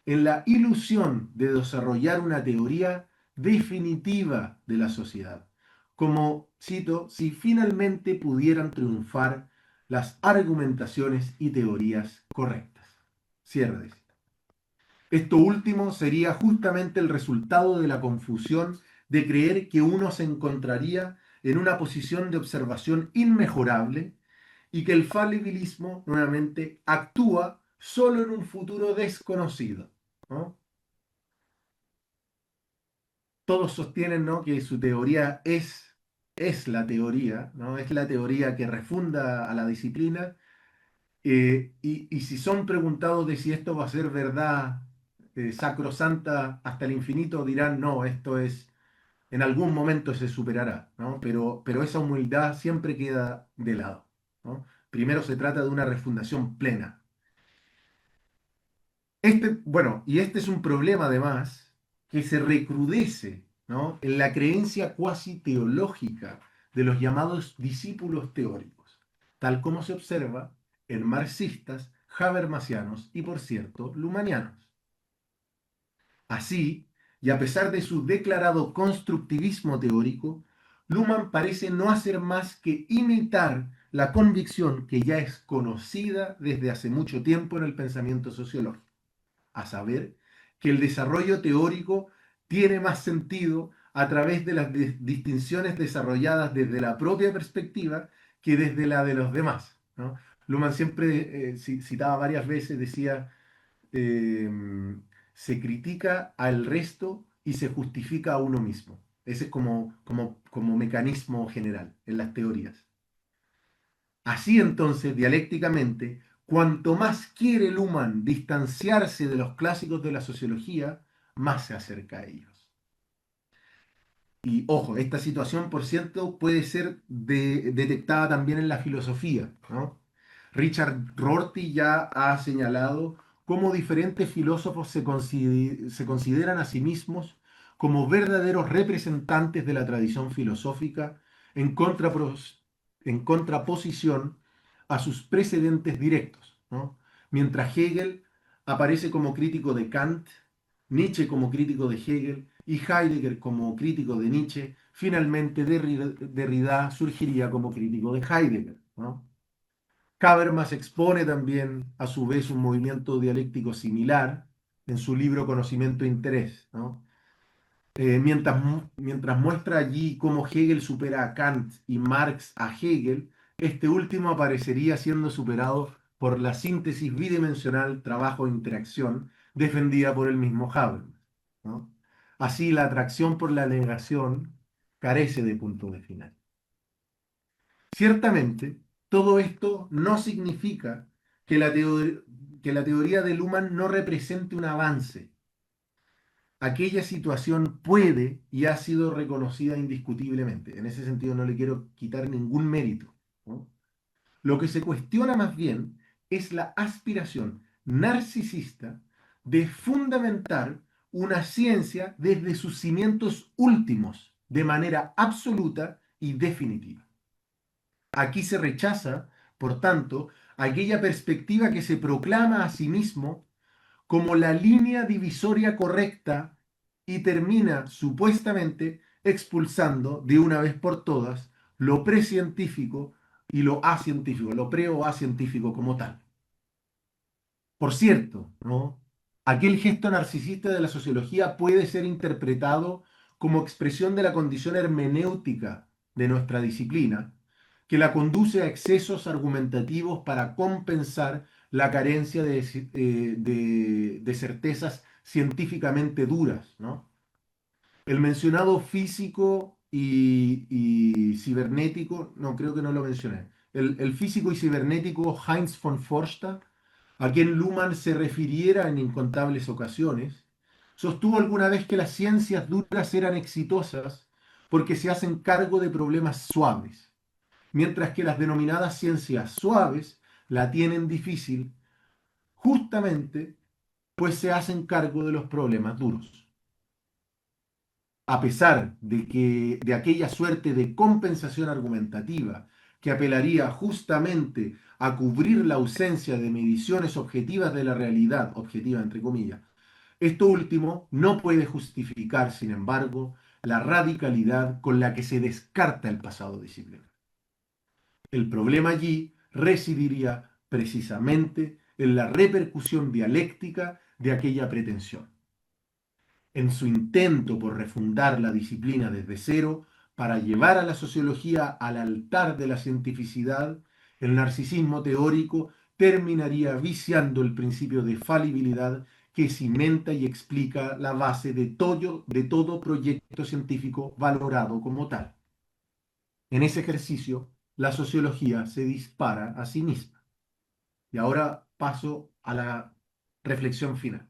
en la ilusión de desarrollar una teoría definitiva de la sociedad, como, cito, si finalmente pudieran triunfar las argumentaciones y teorías correctas. Cierre de cita. Esto último sería justamente el resultado de la confusión de creer que uno se encontraría en una posición de observación inmejorable y que el falibilismo nuevamente actúa solo en un futuro desconocido, ¿no? Todos sostienen, ¿no?, que su teoría es la teoría, ¿no? Es la teoría que refunda a la disciplina, y si son preguntados de si esto va a ser verdad sacrosanta hasta el infinito, dirán, no, esto es, en algún momento se superará, ¿no? Pero esa humildad siempre queda de lado, ¿no? Primero se trata de una refundación plena. Bueno, y este es un problema además que se recrudece, ¿no?, en la creencia cuasi teológica de los llamados discípulos teóricos, tal como se observa en marxistas, habermasianos y, por cierto, lumanianos. Así, y a pesar de su declarado constructivismo teórico, Luhmann parece no hacer más que imitar la convicción que ya es conocida desde hace mucho tiempo en el pensamiento sociológico, a saber, que el desarrollo teórico tiene más sentido a través de las distinciones desarrolladas desde la propia perspectiva que desde la de los demás, ¿no? Luhmann siempre citaba varias veces, decía, eh, se critica al resto y se justifica a uno mismo. Ese es como mecanismo general en las teorías. Así entonces, dialécticamente, cuanto más quiere Luhmann distanciarse de los clásicos de la sociología, más se acerca a ellos. Y ojo, esta situación, por cierto, puede ser detectada también en la filosofía, ¿no? Richard Rorty ya ha señalado cómo diferentes filósofos se consideran a sí mismos como verdaderos representantes de la tradición filosófica en, en contraposición a sus precedentes directos, ¿no? Mientras Hegel aparece como crítico de Kant, Nietzsche como crítico de Hegel y Heidegger como crítico de Nietzsche, finalmente Derrida surgiría como crítico de Heidegger, ¿no? Habermas expone también, a su vez, un movimiento dialéctico similar en su libro Conocimiento e Interés, ¿no? Mientras muestra allí cómo Hegel supera a Kant y Marx a Hegel, este último aparecería siendo superado por la síntesis bidimensional trabajo-interacción defendida por el mismo Habermas, ¿no? Así, la atracción por la negación carece de punto de final. Ciertamente, todo esto no significa que que la teoría de Luhmann no represente un avance. Aquella situación puede y ha sido reconocida indiscutiblemente. En ese sentido no le quiero quitar ningún mérito, ¿no? Lo que se cuestiona más bien es la aspiración narcisista de fundamentar una ciencia desde sus cimientos últimos, de manera absoluta y definitiva. Aquí se rechaza, por tanto, aquella perspectiva que se proclama a sí mismo como la línea divisoria correcta y termina supuestamente expulsando de una vez por todas lo precientífico y lo acientífico, lo pre o acientífico como tal. Por cierto, ¿no? Aquel gesto narcisista de la sociología puede ser interpretado como expresión de la condición hermenéutica de nuestra disciplina, que la conduce a excesos argumentativos para compensar la carencia de certezas científicamente duras, ¿no? El mencionado físico y cibernético, no, creo que no lo mencioné. El físico y cibernético Heinz von Forster, a quien Luhmann se refiriera en incontables ocasiones, sostuvo alguna vez que las ciencias duras eran exitosas porque se hacen cargo de problemas suaves, mientras que las denominadas ciencias suaves la tienen difícil justamente pues se hacen cargo de los problemas duros. A pesar de aquella suerte de compensación argumentativa que apelaría justamente a cubrir la ausencia de mediciones objetivas de la realidad, objetiva entre comillas, esto último no puede justificar, sin embargo, la radicalidad con la que se descarta el pasado disciplinario. El problema allí residiría precisamente en la repercusión dialéctica de aquella pretensión, en su intento por refundar la disciplina desde cero para llevar a la sociología al altar de la cientificidad. El narcisismo teórico terminaría viciando el principio de falibilidad que cimenta y explica la base de todo proyecto científico valorado como tal. En ese ejercicio, la sociología se dispara a sí misma. Y ahora paso a la reflexión final.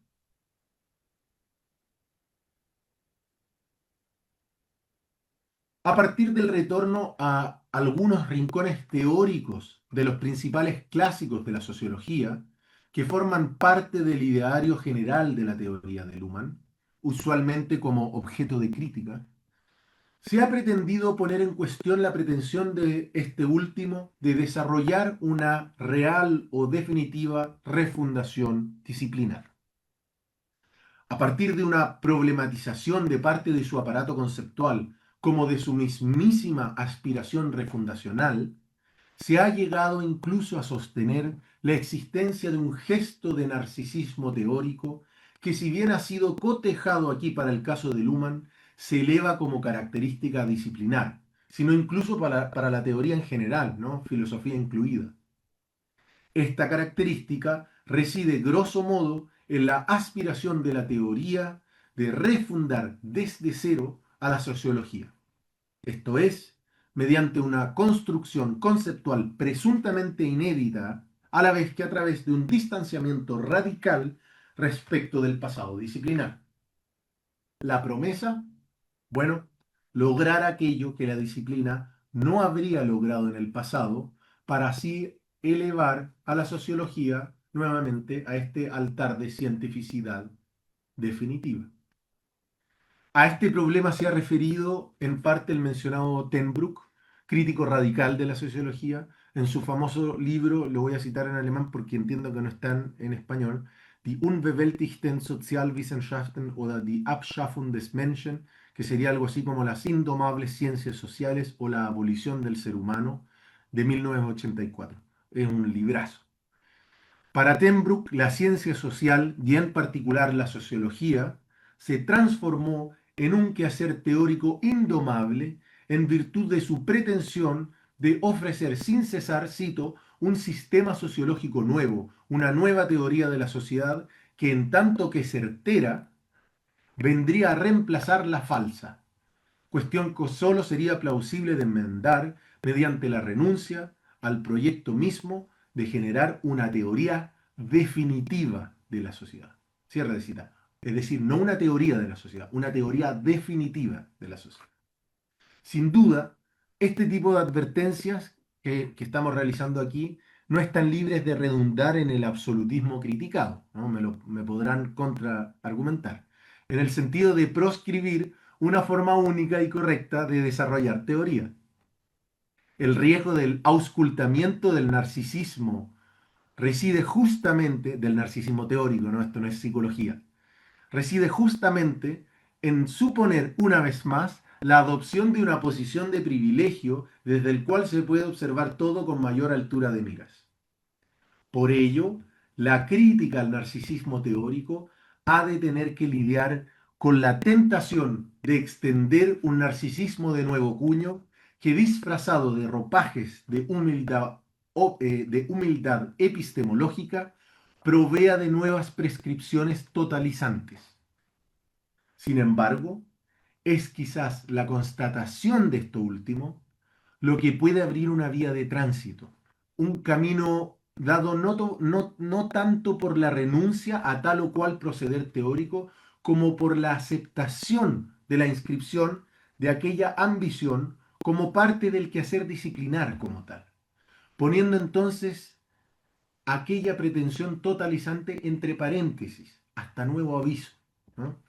A partir del retorno a algunos rincones teóricos de los principales clásicos de la sociología, que forman parte del ideario general de la teoría de Luhmann, usualmente como objeto de crítica, se ha pretendido poner en cuestión la pretensión de este último de desarrollar una real o definitiva refundación disciplinar. A partir de una problematización de parte de su aparato conceptual como de su mismísima aspiración refundacional, se ha llegado incluso a sostener la existencia de un gesto de narcisismo teórico que, si bien ha sido cotejado aquí para el caso de Luhmann, se eleva como característica disciplinar, sino incluso para la teoría en general, ¿no? Filosofía incluida. Esta característica reside grosso modo en la aspiración de la teoría de refundar desde cero a la sociología. Esto es, mediante una construcción conceptual presuntamente inédita, a la vez que a través de un distanciamiento radical respecto del pasado disciplinar. La promesa, bueno, lograr aquello que la disciplina no habría logrado en el pasado, para así elevar a la sociología nuevamente a este altar de cientificidad definitiva. A este problema se ha referido en parte el mencionado Ten Broek, crítico radical de la sociología, en su famoso libro, lo voy a citar en alemán porque entiendo que no está en español, Die unbewältigten Sozialwissenschaften oder die Abschaffung des Menschen, que sería algo así como las indomables ciencias sociales o la abolición del ser humano, de 1984. Es un librazo. Para Ten Broek, la ciencia social, y en particular la sociología, se transformó en un quehacer teórico indomable en virtud de su pretensión de ofrecer sin cesar, cito, un sistema sociológico nuevo, una nueva teoría de la sociedad que en tanto que certera vendría a reemplazar la falsa, cuestión que solo sería plausible de enmendar mediante la renuncia al proyecto mismo de generar una teoría definitiva de la sociedad. Cierre de cita. Es decir, no una teoría de la sociedad, una teoría definitiva de la sociedad. Sin duda, este tipo de advertencias que estamos realizando aquí no están libres de redundar en el absolutismo criticado, ¿no? Me podrán contraargumentar, en el sentido de proscribir una forma única y correcta de desarrollar teoría. El riesgo del auscultamiento del narcisismo reside justamente, del narcisismo teórico, ¿no? Esto no es psicología, reside justamente en suponer una vez más la adopción de una posición de privilegio desde el cual se puede observar todo con mayor altura de miras. Por ello, la crítica al narcisismo teórico ha de tener que lidiar con la tentación de extender un narcisismo de nuevo cuño que, disfrazado de ropajes de humildad epistemológica, provea de nuevas prescripciones totalizantes. Sin embargo, es quizás la constatación de esto último lo que puede abrir una vía de tránsito, un camino dado no tanto por la renuncia a tal o cual proceder teórico, como por la aceptación de la inscripción de aquella ambición como parte del quehacer disciplinar como tal, poniendo entonces aquella pretensión totalizante entre paréntesis, hasta nuevo aviso, ¿no?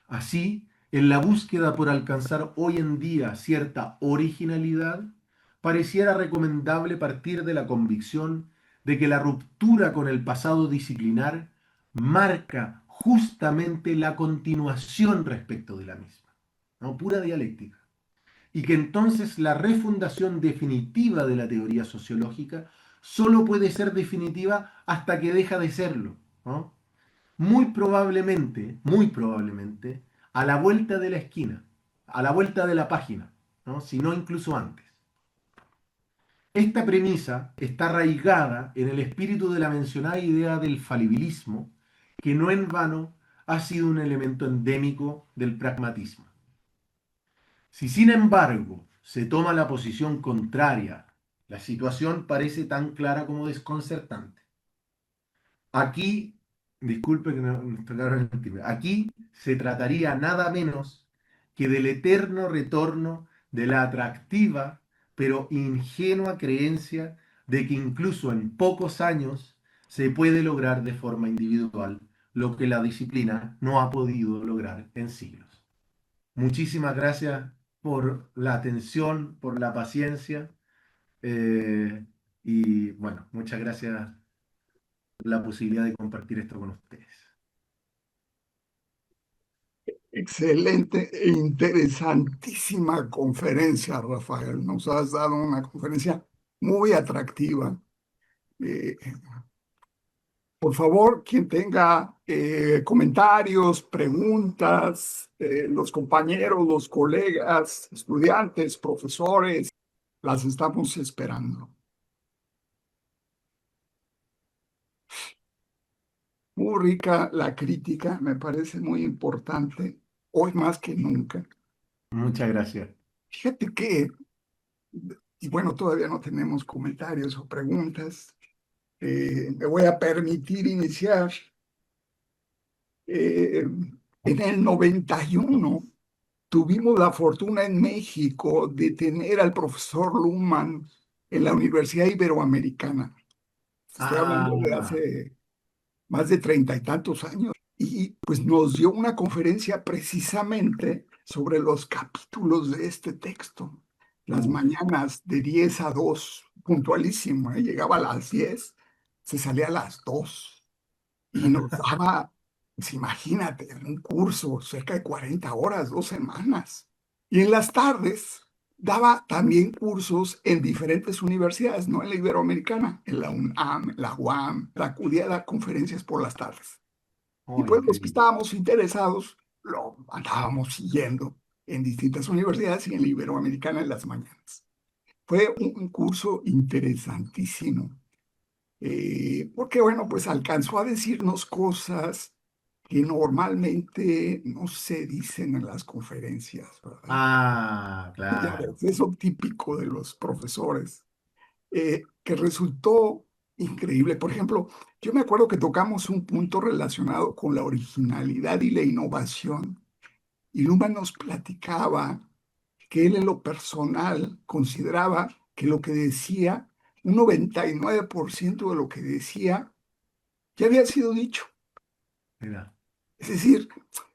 Así, en la búsqueda por alcanzar hoy en día cierta originalidad, pareciera recomendable partir de la convicción de que la ruptura con el pasado disciplinar marca justamente la continuación respecto de la misma, ¿no? Pura dialéctica. Y que entonces la refundación definitiva de la teoría sociológica solo puede ser definitiva hasta que deja de serlo, ¿no? Muy probablemente, a la vuelta de la esquina, a la vuelta de la página, ¿no? Si no incluso antes. Esta premisa está arraigada en el espíritu de la mencionada idea del falibilismo, que no en vano ha sido un elemento endémico del pragmatismo. Si sin embargo se toma la posición contraria, la situación parece tan clara como desconcertante. Aquí, disculpe que no está claro en el timbre, aquí se trataría nada menos que del eterno retorno de la atractiva pero ingenua creencia de que incluso en pocos años se puede lograr de forma individual lo que la disciplina no ha podido lograr en siglos. Muchísimas gracias por la atención, por la paciencia y bueno, muchas gracias la posibilidad de compartir esto con ustedes. Excelente e interesantísima conferencia, Rafael. Nos has dado una conferencia muy atractiva. Eh, por favor, quien tenga comentarios, preguntas, los compañeros, los colegas, estudiantes, profesores, las estamos esperando. muy rica la crítica, me parece muy importante, hoy más que nunca. Muchas gracias. Fíjate que, y bueno, todavía no tenemos comentarios o preguntas. Me voy a permitir iniciar. Eh, en el 91 tuvimos la fortuna en México de tener al profesor Luhmann en la Universidad Iberoamericana. Estoy hablando de Ah, hace más de 30 y tantos años. Y pues nos dio una conferencia precisamente sobre los capítulos de este texto. Las uf. mañanas de 10 a 2 puntualísimo, ¿eh? Llegaba a las 10, se salía a las 2 y nos daba, pues imagínate, un curso cerca de 40 horas, 2 semanas. Y en las tardes daba también cursos en diferentes universidades, no en la Iberoamericana, en la UNAM, en la UAM, acudía a dar conferencias por las tardes. Y Oh, pues los que increíble. estábamos interesados lo andábamos siguiendo en distintas universidades y en la Iberoamericana en las mañanas. Fue un curso interesantísimo, porque bueno, pues alcanzó a decirnos cosas que normalmente no se dicen en las conferencias, ¿verdad? Ah, Ya claro. ves, eso típico de los profesores, que resultó increíble. Por ejemplo, yo me acuerdo que tocamos un punto relacionado con la originalidad y la innovación, y Luma nos platicaba que él en lo personal consideraba que lo que decía, un 99% de lo que decía, ya había sido dicho. Mira, Es decir,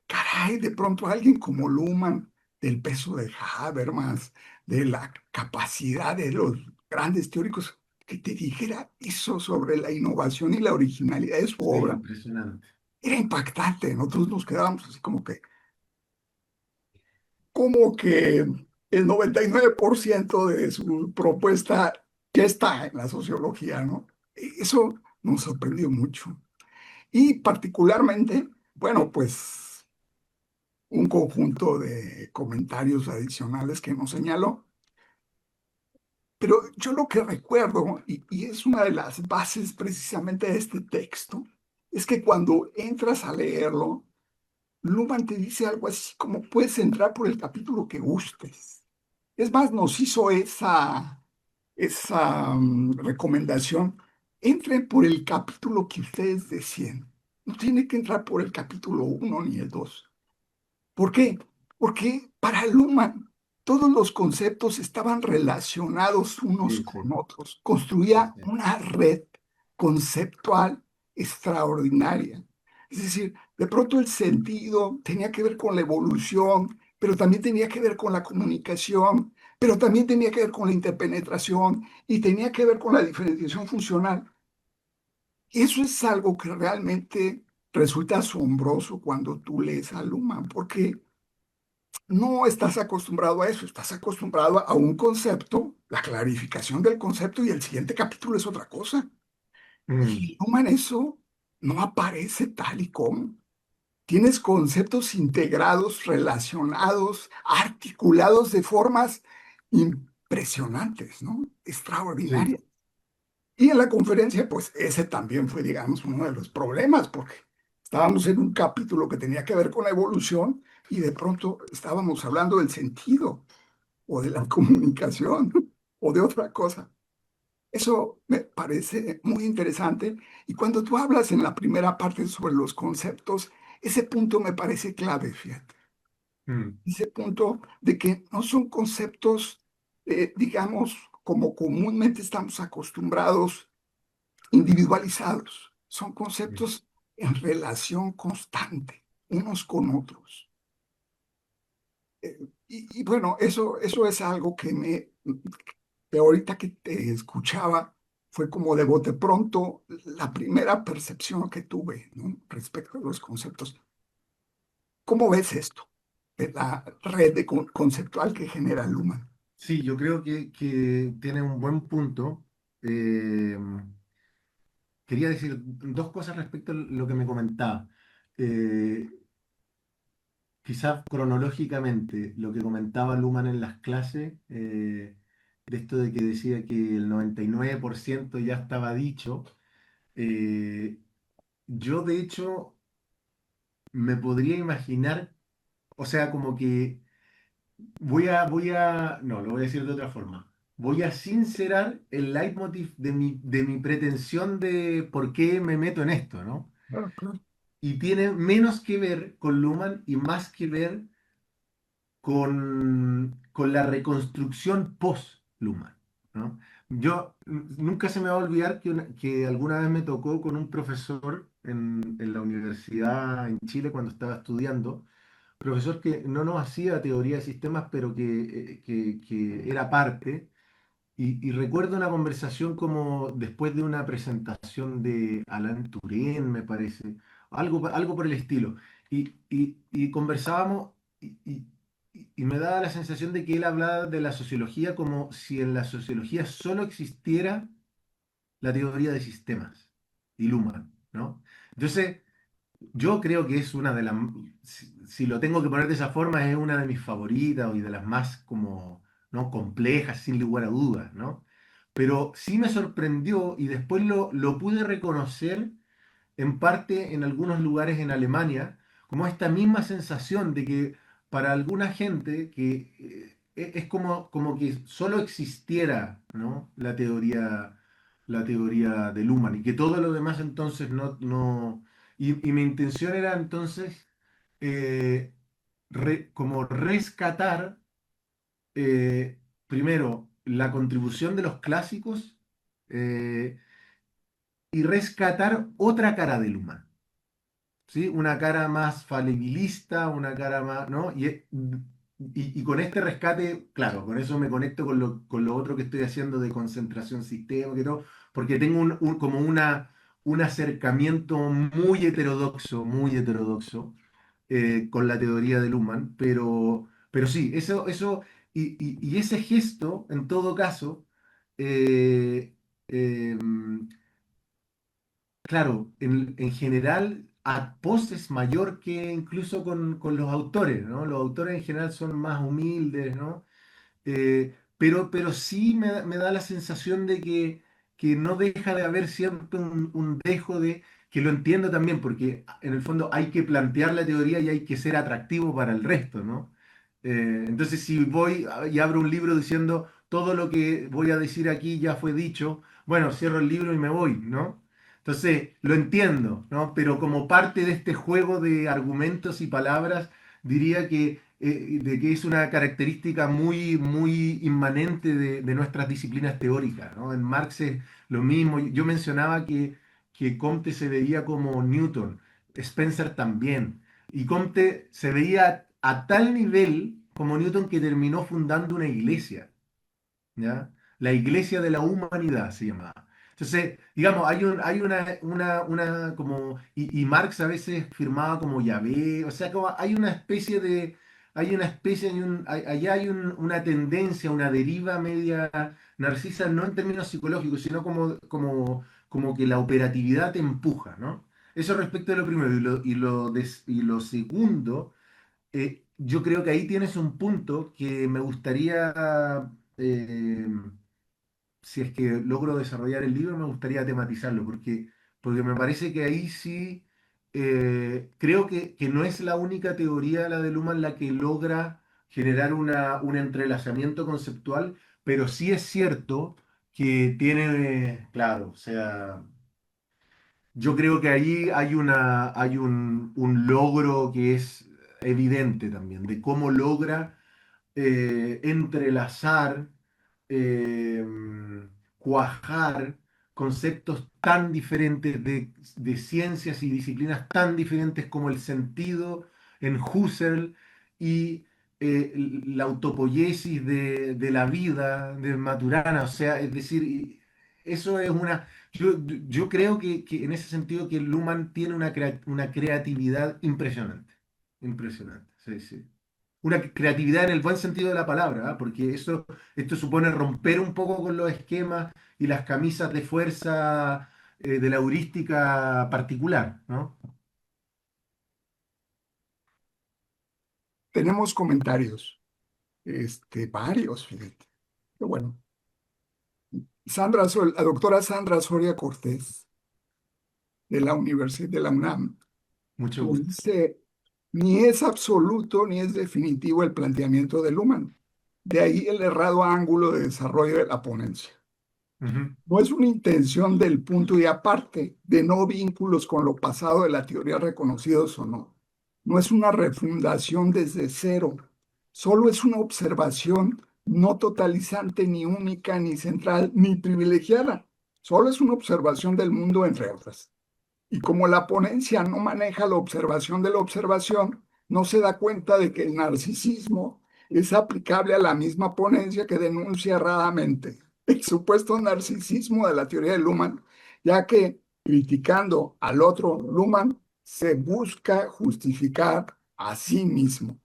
caray, de pronto alguien como Luhmann, del peso de Habermas, de la capacidad de los grandes teóricos, que te dijera eso sobre la innovación y la originalidad de su sí, obra, impresionante. era impactante. Nosotros nos quedábamos así como que el 99% de su propuesta ya está en la sociología, ¿no? Eso nos sorprendió mucho. Y particularmente, bueno, pues un conjunto de comentarios adicionales que nos señaló. Pero yo lo que recuerdo, y es una de las bases precisamente de este texto, es que cuando entras a leerlo, Luhmann te dice algo así como puedes entrar por el capítulo que gustes. Es más, nos hizo esa recomendación. Entren por el capítulo que ustedes deseen. No tiene que entrar por el capítulo uno ni el 2. ¿Por qué? Porque para Luhmann todos los conceptos estaban relacionados unos Sí, sí, con otros. sí, Construía sí. una red conceptual extraordinaria. Es decir, de pronto el sentido tenía que ver con la evolución, pero también tenía que ver con la comunicación, pero también tenía que ver con la interpenetración y tenía que ver con la diferenciación funcional. Y eso es algo que realmente resulta asombroso cuando tú lees a Luhmann, porque no estás acostumbrado a eso, estás acostumbrado a un concepto, la clarificación del concepto y el siguiente capítulo es otra cosa. Mm, Y Human eso no aparece tal y como. Tienes conceptos integrados, relacionados, articulados de formas impresionantes, ¿no? sí, Extraordinarias. Y en la conferencia, pues ese también fue, digamos, uno de los problemas, porque estábamos en un capítulo que tenía que ver con la evolución y de pronto estábamos hablando del sentido o de la comunicación o de otra cosa. Eso me parece muy interesante. Y cuando tú hablas en la primera parte sobre los conceptos, ese punto me parece clave, fíjate. mm, Ese punto de que no son conceptos, digamos, como comúnmente estamos acostumbrados, individualizados. Son mm, conceptos en relación constante, unos con otros. Y bueno, eso es algo que ahorita que te escuchaba, fue como de bote pronto la primera percepción que tuve, ¿no? Respecto a los conceptos. ¿Cómo ves esto de la red conceptual que genera Luhmann? sí, yo creo que tiene un buen punto. Eh, Quería decir dos cosas respecto a lo que me comentaba. Eh, Quizás cronológicamente, lo que comentaba Luhmann en las clases, de esto de que decía que el 99% ya estaba dicho. eh, yo de hecho me podría imaginar, o sea, como que no, lo voy a decir de otra forma. Voy a sincerar el leitmotiv de mi pretensión de por qué me meto en esto, ¿no? Claro, claro. Y tiene menos que ver con Luhmann y más que ver con la reconstrucción post-Luhmann, ¿no? Yo nunca se me va a olvidar que alguna vez me tocó con un profesor en la universidad en Chile cuando estaba estudiando, profesor que no nos hacía teoría de sistemas, pero que era parte. Y recuerdo una conversación como después de una presentación de Alan Turing, me parece, algo por el estilo. Y conversábamos y me daba la sensación de que él hablaba de la sociología como si en la sociología solo existiera la teoría de sistemas y Luhmann, ¿no? Entonces, yo creo que es una de las, si lo tengo que poner de esa forma, es una de mis favoritas y de las más como, ¿no? Complejas, sin lugar a dudas, ¿no? Pero sí me sorprendió y después lo pude reconocer en parte en algunos lugares en Alemania, como esta misma sensación de que para alguna gente que es como que solo existiera, ¿no? La teoría de Luhmann y que todo lo demás entonces no. Y mi intención era entonces eh, como rescatar primero la contribución de los clásicos eh, y rescatar otra cara de Luhmann. ¿Sí? Una cara más falibilista, una cara más, ¿no? Y con este rescate, claro, con eso me conecto con lo otro que estoy haciendo de concentración sistémica y todo, porque tengo como un acercamiento muy heterodoxo con la teoría de Luhmann, pero sí, y ese gesto, en todo caso, eh, em, claro, en general, post es mayor que incluso con los autores, ¿no? Los autores en general son más humildes, ¿no? Pero sí me da la sensación de que no deja de haber siempre un dejo de, que lo entiendo también, porque en el fondo hay que plantear la teoría y hay que ser atractivo para el resto, ¿no? Entonces, si voy y abro un libro diciendo todo lo que voy a decir aquí ya fue dicho, bueno, cierro el libro y me voy, ¿no? Entonces, lo entiendo, ¿no? Pero como parte de este juego de argumentos y palabras, diría de que es una característica muy inmanente de nuestras disciplinas teóricas, ¿no? En Marx es lo mismo. Yo mencionaba que Comte se veía como Newton, Spencer también. Y Comte se veía a tal nivel como Newton que terminó fundando una iglesia. ¿Ya? La Iglesia de la Humanidad se llamaba. Entonces, digamos, hay como, y Marx a veces firmaba como Yahvé, o sea, como hay una especie, allá hay una tendencia, una deriva media narcisa, no en términos psicológicos, sino como que la operatividad te empuja, ¿no? Eso respecto de lo primero. Y lo segundo, yo creo que ahí tienes un punto que me gustaría, eh, si es que logro desarrollar el libro, me gustaría tematizarlo, porque me parece que ahí sí, creo que no es la única teoría, la de Luhmann, la que logra generar un entrelazamiento conceptual, pero sí es cierto que tiene, claro, o sea, yo creo que ahí hay un logro que es evidente también, de cómo logra entrelazar, eh, cuajar conceptos tan diferentes de ciencias y disciplinas tan diferentes como el sentido en Husserl y la autopoiesis de la vida de Maturana. O sea, es decir, eso es una. Yo creo que en ese sentido que Luhmann tiene una creatividad impresionante. Impresionante, sí, sí. Una creatividad en el buen sentido de la palabra, ¿ah? Porque esto supone romper un poco con los esquemas y las camisas de fuerza de la heurística particular, ¿no? Tenemos comentarios, varios, fíjate. Qué bueno. La doctora Sandra Soria Cortés de la Universidad de la UNAM. Mucho Nos gusto. dice, ni es absoluto ni es definitivo el planteamiento de Luhmann. De ahí el errado ángulo de desarrollo de la ponencia. Ujú. No es una intención del punto y aparte, de no vínculos con lo pasado de la teoría reconocidos o no. No es una refundación desde cero, solo es una observación no totalizante, ni única, ni central, ni privilegiada. Solo es una observación del mundo, entre otras. Y como la ponencia no maneja la observación de la observación, no se da cuenta de que el narcisismo es aplicable a la misma ponencia que denuncia erradamente el supuesto narcisismo de la teoría de Luhmann, ya que criticando al otro Luhmann se busca justificar a sí mismo.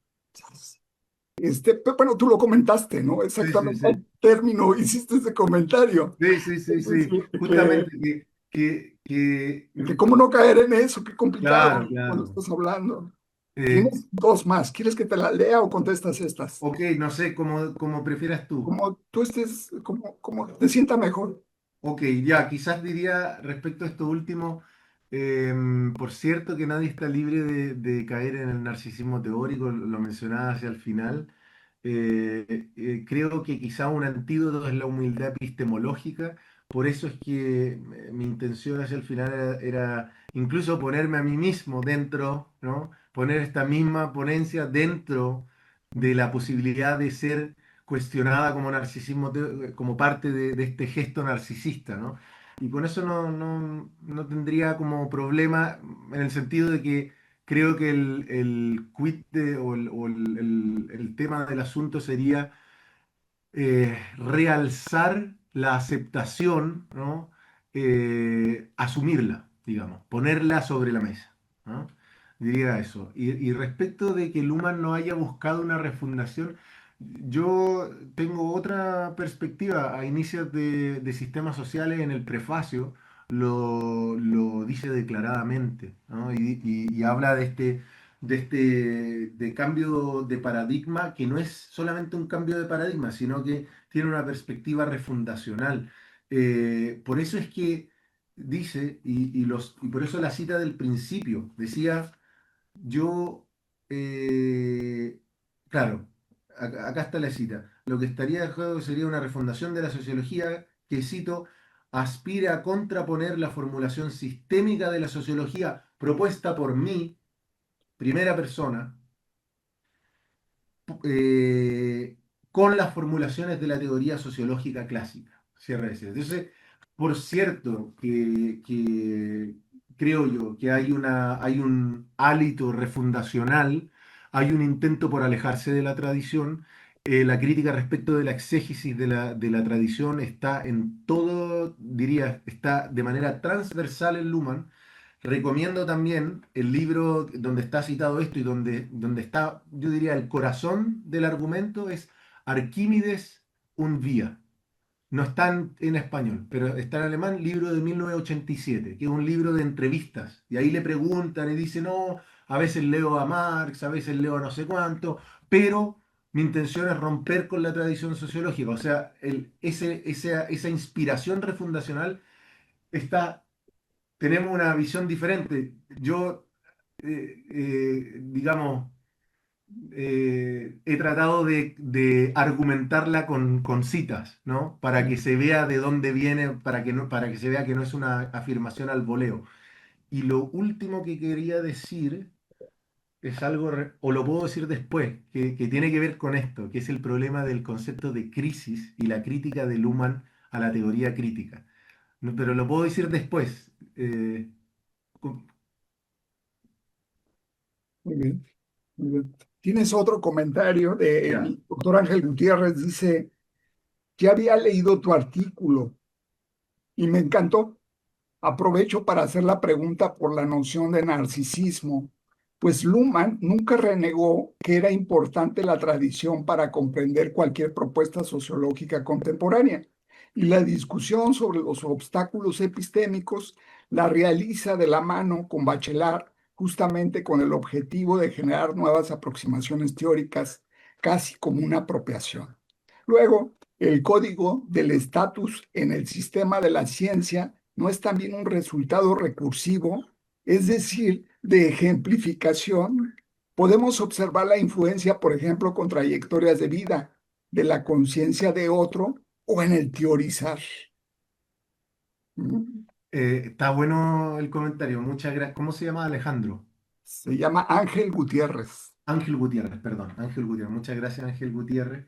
Bueno, tú lo comentaste, ¿no? Sí, sí, Exactamente sí. al término hiciste ese comentario. Sí, sí, sí, Es sí. decir, Justamente que, que cómo no caer en eso, qué complicado claro, cuando claro. estás hablando. Eh, Tienes dos más. ¿Quieres que te las lea o contestas estas? ok, no sé cómo prefieras tú. Como tú estés, como te sienta mejor. Ok, ya, quizás diría respecto a esto último, por cierto que nadie está libre de caer en el narcisismo teórico, lo mencionaba hacia el final. Creo que quizá un antídoto es la humildad epistemológica, por eso es que mi intención hacia el final era incluso ponerme a mí mismo dentro, ¿no? Poner esta misma ponencia dentro de la posibilidad de ser cuestionada como narcisismo, como parte de este gesto narcisista, ¿no? Y con eso no tendría como problema en el sentido de que creo que el quid el tema del asunto sería realzar la aceptación, ¿no? Asumirla, digamos, ponerla sobre la mesa, ¿no? Diría eso. Y respecto de que Luhmann no haya buscado una refundación, yo tengo otra perspectiva. A inicios de sistemas sociales, en el prefacio, lo dice declaradamente, ¿no? Y habla de cambio de paradigma, que no es solamente un cambio de paradigma, sino que tiene una perspectiva refundacional. Por eso es que dice, y por eso la cita del principio, decía, yo, claro, acá está la cita, lo que estaría de juego sería una refundación de la sociología que, cito, aspira a contraponer la formulación sistémica de la sociología propuesta por mí, primera persona, eh, con las formulaciones de la teoría sociológica clásica. Cierra ese. Entonces, por cierto, que creo yo que hay un hálito refundacional, hay un intento por alejarse de la tradición. La crítica respecto de la exégesis de la tradición está en todo, diría, está de manera transversal en Luhmann. Recomiendo también el libro donde está citado esto y donde está, yo diría, el corazón del argumento es Arquímedes un Vía. No está en español, pero está en alemán, libro de 1987, que es un libro de entrevistas. Y ahí le preguntan y dice, no, a veces leo a Marx, a veces leo a no sé cuánto, pero mi intención es romper con la tradición sociológica. O sea, esa inspiración refundacional está, tenemos una visión diferente. Yo, digamos, he tratado de argumentarla con citas, ¿no? Para que se vea de dónde viene, para que se vea que no es una afirmación al voleo. Y lo último que quería decir es algo, o lo puedo decir después, que tiene que ver con esto, que es el problema del concepto de crisis y la crítica de Luhmann a la teoría crítica. Pero lo puedo decir después. Con- Muy bien, muy bien. Tienes otro comentario de ya. el doctor Ángel Gutiérrez. Dice, ya había leído tu artículo y me encantó. Aprovecho para hacer la pregunta por la noción de narcisismo, pues Luhmann nunca renegó que era importante la tradición para comprender cualquier propuesta sociológica contemporánea, y la discusión sobre los obstáculos epistémicos la realiza de la mano con Bachelard, justamente con el objetivo de generar nuevas aproximaciones teóricas, casi como una apropiación. Luego, el código del estatus en el sistema de la ciencia no es también un resultado recursivo, es decir, de ejemplificación? Podemos observar la influencia, por ejemplo, con trayectorias de vida, de la conciencia de otro o en el teorizar. ¿Mm? Está bueno el comentario. Muchas gracias. ¿Cómo se llama Alejandro? Se llama Ángel Gutiérrez. Ángel Gutiérrez, perdón. Ángel Gutiérrez. Muchas gracias, Ángel Gutiérrez.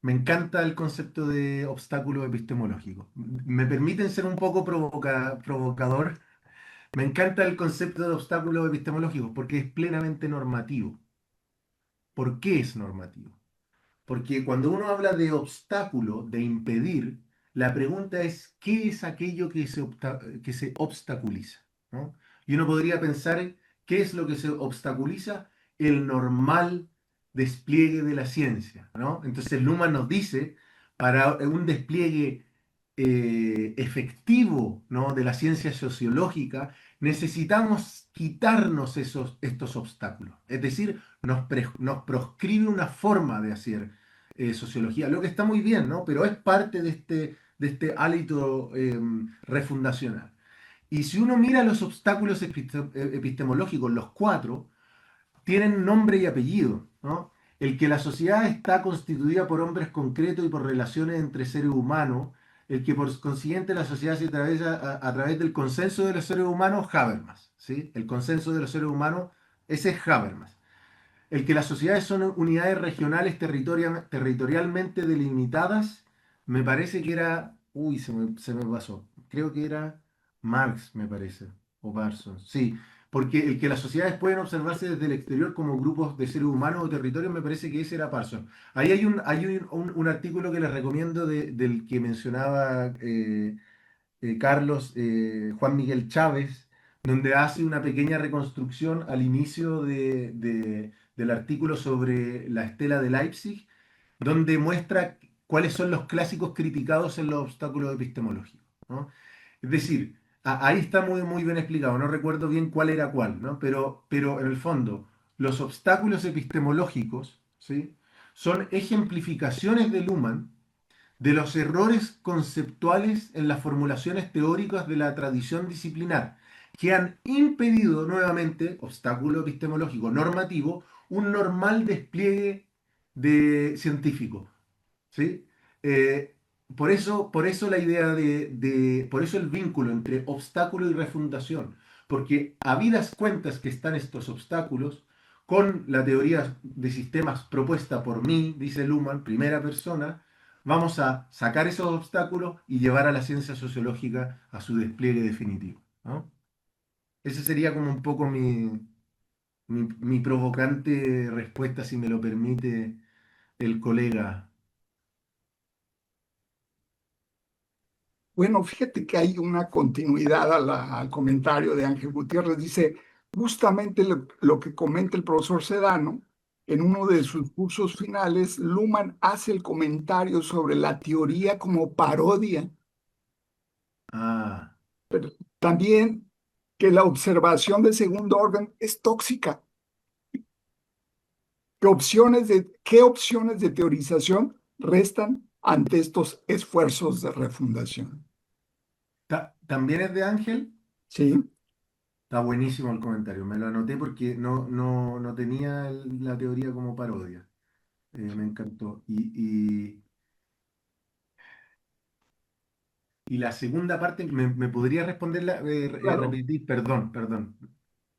Me encanta el concepto de obstáculo epistemológico. ¿Me permiten ser un poco provocador? Me encanta el concepto de obstáculo epistemológico porque es plenamente normativo. ¿Por qué es normativo? Porque cuando uno habla de obstáculo, de impedir, la pregunta es, ¿qué es aquello que se obstaculiza? ¿No? Y uno podría pensar, ¿qué es lo que se obstaculiza? El normal despliegue de la ciencia, ¿no? Entonces Luhmann nos dice, para un despliegue efectivo, ¿no?, de la ciencia sociológica, necesitamos quitarnos estos obstáculos. Es decir, nos proscribe una forma de hacer sociología, lo que está muy bien, ¿no? Pero es parte de este hálito refundacional. Y si uno mira los obstáculos epistemológicos, los cuatro, tienen nombre y apellido, ¿no? El que la sociedad está constituida por hombres concretos y por relaciones entre seres humanos, el que por consiguiente la sociedad se atraviesa a través del consenso de los seres humanos, Habermas, ¿sí? El consenso de los seres humanos, ese es Habermas. El que las sociedades son unidades regionales territorialmente delimitadas, me parece que era, uy, se me pasó, creo que era Marx, me parece, o Parsons, sí, porque el que las sociedades pueden observarse desde el exterior como grupos de seres humanos o territorios, me parece que ese era Parsons. Ahí hay un artículo que les recomiendo del que mencionaba Carlos, Juan Miguel Chávez, donde hace una pequeña reconstrucción al inicio del artículo sobre la estela de Leipzig, donde muestra cuáles son los clásicos criticados en los obstáculos epistemológicos, ¿no? Es decir, ahí está muy bien explicado, no recuerdo bien cuál era cuál, ¿no? Pero en el fondo, los obstáculos epistemológicos, ¿sí?, son ejemplificaciones de Luhmann de los errores conceptuales en las formulaciones teóricas de la tradición disciplinar, que han impedido nuevamente, obstáculo epistemológico normativo, un normal despliegue científico. ¿Sí? Eh, por eso la idea por eso el vínculo entre obstáculo y refundación, porque habidas cuentas que están estos obstáculos, con la teoría de sistemas propuesta por mí, dice Luhmann, primera persona, vamos a sacar esos obstáculos y llevar a la ciencia sociológica a su despliegue definitivo, ¿no? Ese sería como un poco mi provocante respuesta, si me lo permite el colega. Bueno, fíjate que hay una continuidad al comentario de Ángel Gutiérrez. Dice justamente lo que comenta el profesor Sedano. En uno de sus cursos finales, Luhmann hace el comentario sobre la teoría como parodia, Ah. pero también que la observación de segundo orden es tóxica. ¿Qué opciones de teorización restan ante estos esfuerzos de refundación? ¿También es de Ángel? Sí, Está buenísimo el comentario. Me lo anoté porque no tenía la teoría como parodia. Me encantó. Y la segunda parte, ¿me podría responderla? claro. Repetir, perdón.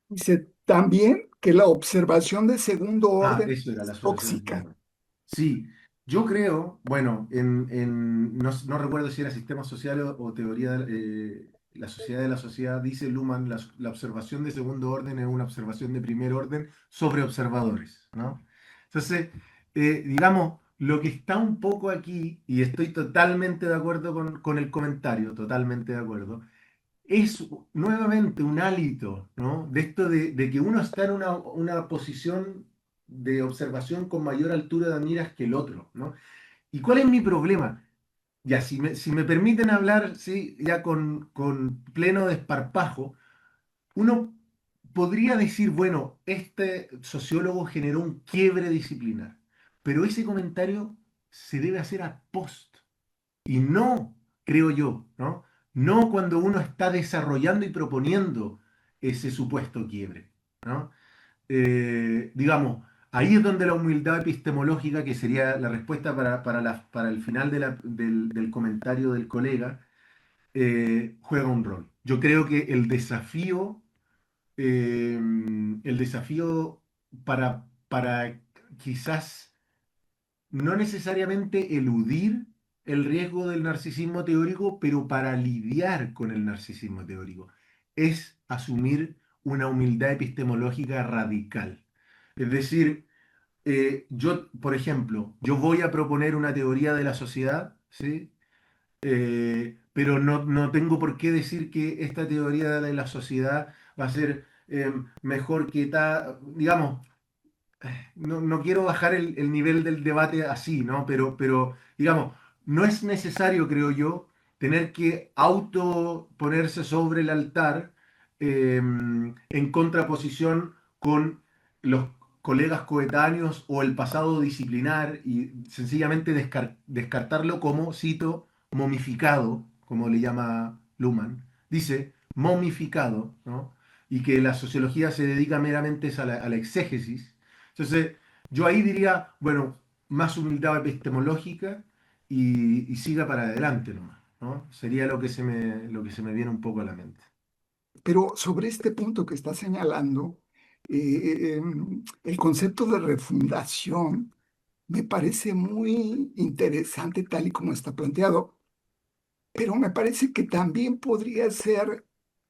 Dice también que la observación de segundo Ah, orden eso era la es observación de tóxica. segundo. Sí, yo creo, bueno, no recuerdo si era sistema social o teoría, la sociedad de la sociedad, dice Luhmann, la observación de segundo orden es una observación de primer orden sobre observadores, ¿no? Entonces, digamos, lo que está un poco aquí, y estoy totalmente de acuerdo con el comentario, totalmente de acuerdo, es nuevamente un hálito, ¿no? De esto de que uno está en una posición de observación con mayor altura de miras que el otro, ¿no? ¿Y cuál es mi problema? Ya, si me permiten hablar, sí, ya con pleno desparpajo, uno podría decir, bueno, este sociólogo generó un quiebre disciplinar, pero ese comentario se debe hacer a post. y no, creo yo, ¿no? No cuando uno está desarrollando y proponiendo ese supuesto quiebre, ¿no? Digamos, ahí es donde la humildad epistemológica, que sería la respuesta para el final del comentario del colega, juega un rol. Yo creo que el desafío para quizás no necesariamente eludir el riesgo del narcisismo teórico, pero para lidiar con el narcisismo teórico, es asumir una humildad epistemológica radical. Es decir, yo, por ejemplo, yo voy a proponer una teoría de la sociedad, ¿sí? Pero no tengo por qué decir que esta teoría de la sociedad va a ser mejor que tal, digamos, no quiero bajar el nivel del debate así, ¿no? Digamos, no es necesario, creo yo, tener que auto ponerse sobre el altar en contraposición con los colegas coetáneos o el pasado disciplinar y sencillamente descartarlo como, cito, momificado, como le llama Luhmann. Dice momificado, ¿no? Y que la sociología se dedica meramente a la exégesis. Entonces, yo ahí diría, bueno, más humildad epistemológica y siga para adelante nomás, ¿no? Sería lo que se me viene un poco a la mente. Pero sobre este punto que está señalando, el concepto de refundación me parece muy interesante tal y como está planteado, pero me parece que también podría ser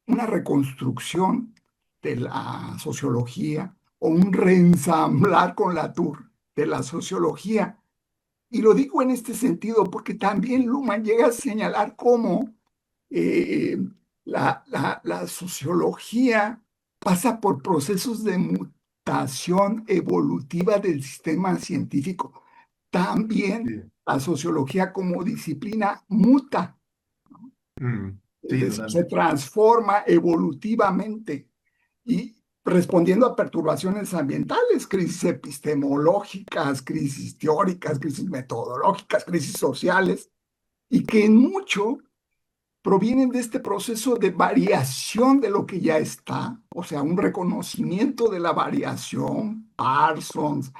una reconstrucción de la sociología o un reensamblar con la tour de la sociología. Y lo digo en este sentido porque también Luhmann llega a señalar cómo eh, la sociología pasa por procesos de mutación evolutiva del sistema científico. También Sí, la sociología como disciplina muta, mm, es sí, decir, se totalmente. transforma evolutivamente y respondiendo a perturbaciones ambientales, crisis epistemológicas, crisis teóricas, crisis metodológicas, crisis sociales, y que en mucho provienen de este proceso de variación de lo que ya está, o sea, un reconocimiento de la variación, Parsons,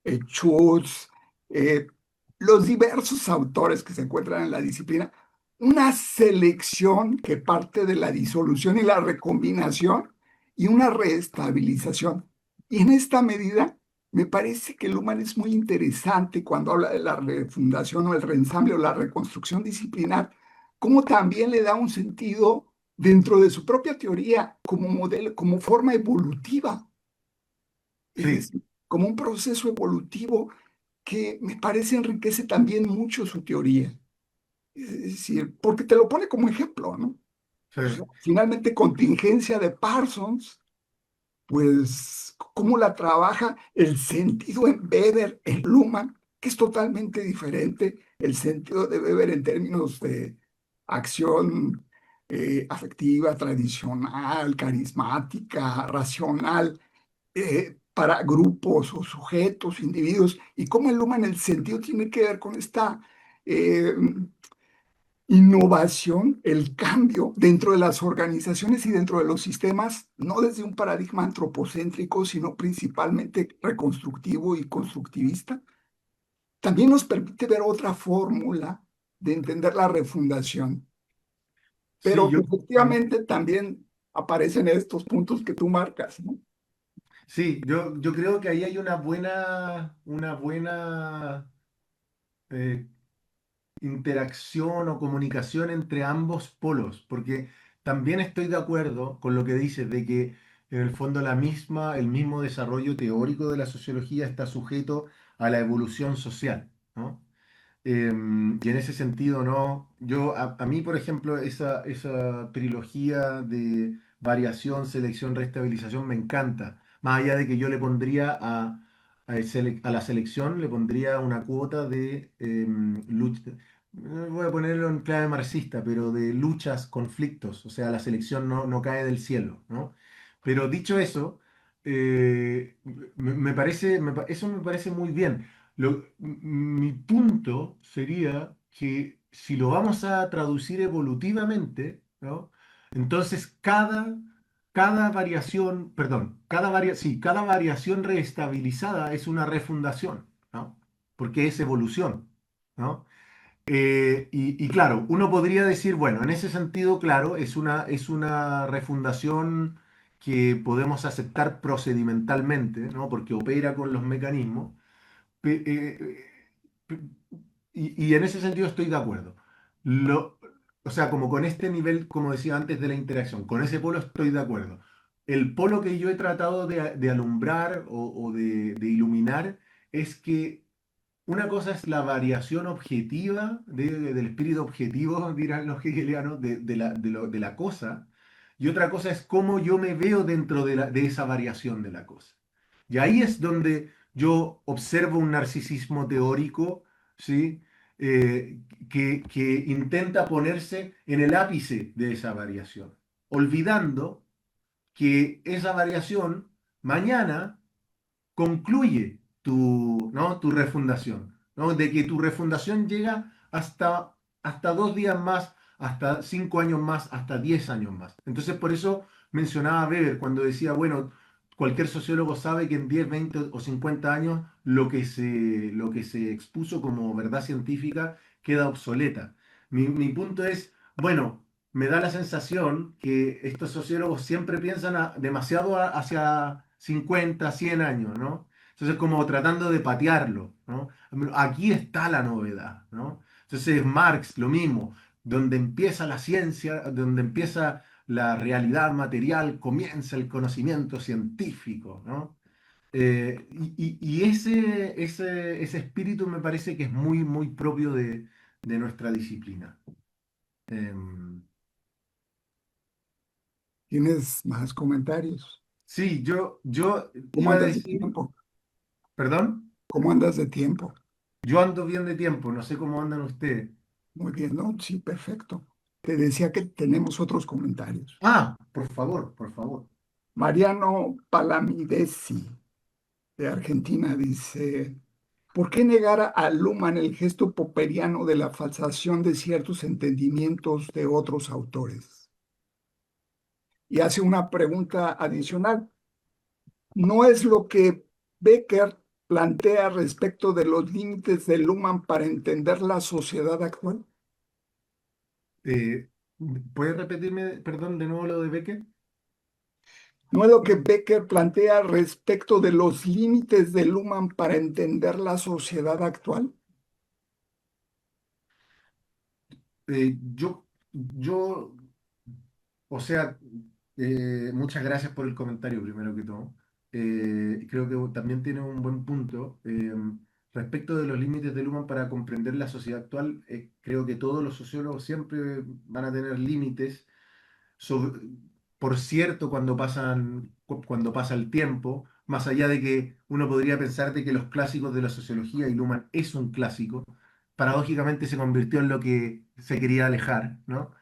Schutz, eh, los diversos autores que se encuentran en la disciplina, una selección que parte de la disolución y la recombinación y una reestabilización. Y en esta medida, me parece que Luhmann es muy interesante cuando habla de la refundación o el reensamble o la reconstrucción disciplinar, como también le da un sentido dentro de su propia teoría como modelo, como forma evolutiva, es Sí, decir, como un proceso evolutivo que me parece enriquece también mucho su teoría. Es decir, porque te lo pone como ejemplo, ¿no? sí, O sea, finalmente, contingencia de Parsons, pues, cómo la trabaja el sentido en Weber, en Luhmann, que es totalmente diferente el sentido de Weber en términos de acción afectiva, tradicional, carismática, racional, para grupos o sujetos, individuos, y cómo el Luhmann el sentido tiene que ver con esta eh, innovación, el cambio dentro de las organizaciones y dentro de los sistemas, no desde un paradigma antropocéntrico, sino principalmente reconstructivo y constructivista. También nos permite ver otra fórmula de entender la refundación, sí, pero que efectivamente también aparecen estos puntos que tú marcas, ¿no? sí, yo creo que ahí hay una buena eh, interacción o comunicación entre ambos polos, porque también estoy de acuerdo con lo que dices de que en el fondo el mismo desarrollo teórico de la sociología está sujeto a la evolución social, ¿no? Y en ese sentido, ¿no? A mí, por ejemplo, esa trilogía de variación, selección, reestabilización me encanta. Más allá de que yo le pondría a la selección, le pondría una cuota de lucha, voy a ponerlo en clave marxista, pero de luchas, conflictos. O sea, la selección no cae del cielo, ¿no? Pero dicho eso, eso me parece muy bien. Mi punto sería que si lo vamos a traducir evolutivamente, ¿no? Entonces cada variación, perdón, sí, cada variación reestabilizada es una refundación, ¿no? Porque es evolución, ¿no? Y claro, uno podría decir, bueno, en ese sentido, claro, es una refundación que podemos aceptar procedimentalmente, ¿no? Porque opera con los mecanismos. Pe- eh, pe- y en ese sentido estoy de acuerdo. Lo, o sea, como con este nivel, como decía antes, de la interacción, con ese polo estoy de acuerdo. El polo que yo he tratado de alumbrar o de iluminar es que una cosa es la variación objetiva del espíritu objetivo, dirán los hegelianos, de la cosa, y otra cosa es cómo yo me veo dentro de esa variación de la cosa. Y ahí es donde yo observo un narcisismo teórico, ¿sí? Que intenta ponerse en el ápice de esa variación, olvidando que esa variación mañana concluye ¿no? tu refundación, ¿no? De que tu refundación llega hasta 2 días más, hasta 5 años más, hasta 10 años más. Entonces, por eso mencionaba a Weber cuando decía, bueno, cualquier sociólogo sabe que en 10, 20 o 50 años lo que se expuso como verdad científica queda obsoleta. Mi punto es, bueno, me da la sensación que estos sociólogos siempre piensan demasiado hacia 50, 100 años, ¿no? Entonces, como tratando de patearlo, ¿no? Aquí está la novedad, ¿no? Entonces, Marx, lo mismo, donde empieza la ciencia, donde empieza la realidad material, comienza el conocimiento científico, ¿no? Y ese espíritu me parece que es muy, muy propio de nuestra disciplina. Em, ¿Tienes más comentarios? Sí, yo ¿Cómo iba a andas de decir, tiempo? perdón, ¿Cómo andas de tiempo? yo ando bien de tiempo, no sé cómo andan ustedes. Muy bien, ¿no? Sí, perfecto. Te decía que tenemos otros comentarios. Ah, por favor, por favor. Mariano Palamidesi, de Argentina, dice, ¿por qué negar a Luhmann el gesto popperiano de la falsación de ciertos entendimientos de otros autores? Y hace una pregunta adicional. ¿No es lo que Becker plantea respecto de los límites de Luhmann para entender la sociedad actual? Eh, ¿Puedes repetirme, perdón, de nuevo lo de Becker? ¿No es lo que Becker plantea respecto de los límites de Luhmann para entender la sociedad actual? Yo, o sea, muchas gracias por el comentario, primero que todo. Creo que también tiene un buen punto. Respecto de los límites de Luhmann para comprender la sociedad actual, creo que todos los sociólogos siempre van a tener límites. sobre- por cierto, cuando pasa el tiempo, más allá de que uno podría pensar de que los clásicos de la sociología, y Luhmann es un clásico, paradójicamente se convirtió en lo que se quería alejar, ¿no?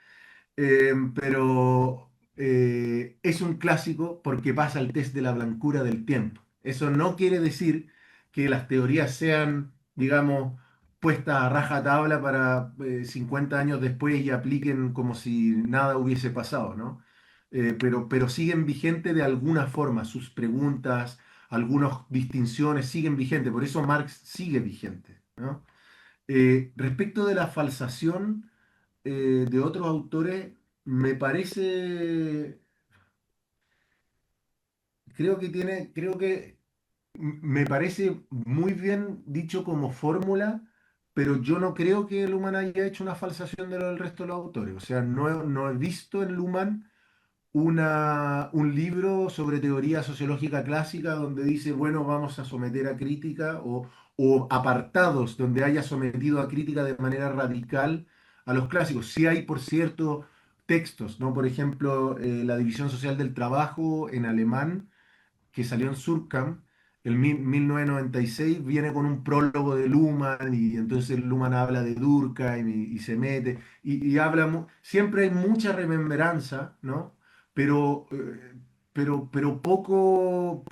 Pero es un clásico porque pasa el test de la blancura del tiempo. Eso no quiere decir que las teorías sean, digamos, puestas a rajatabla para 50 años después y apliquen como si nada hubiese pasado, ¿no? Pero siguen vigentes de alguna forma, sus preguntas, algunas distinciones siguen vigentes, por eso Marx sigue vigente, ¿no? Respecto de la falsación de otros autores, me parece, me parece muy bien dicho como fórmula, pero yo no creo que Luhmann haya hecho una falsación de lo del resto de los autores. O sea, no he visto en Luhmann un libro sobre teoría sociológica clásica donde dice, bueno, vamos a someter a crítica o apartados donde haya sometido a crítica de manera radical a los clásicos. Sí hay, por cierto, textos, ¿no? Por ejemplo, la división social del trabajo en alemán que salió en Surkamp, el 1996, viene con un prólogo de Luhmann y entonces Luhmann habla de Durkheim y se mete y habla, siempre hay mucha remembranza, ¿no? Pero, pero poco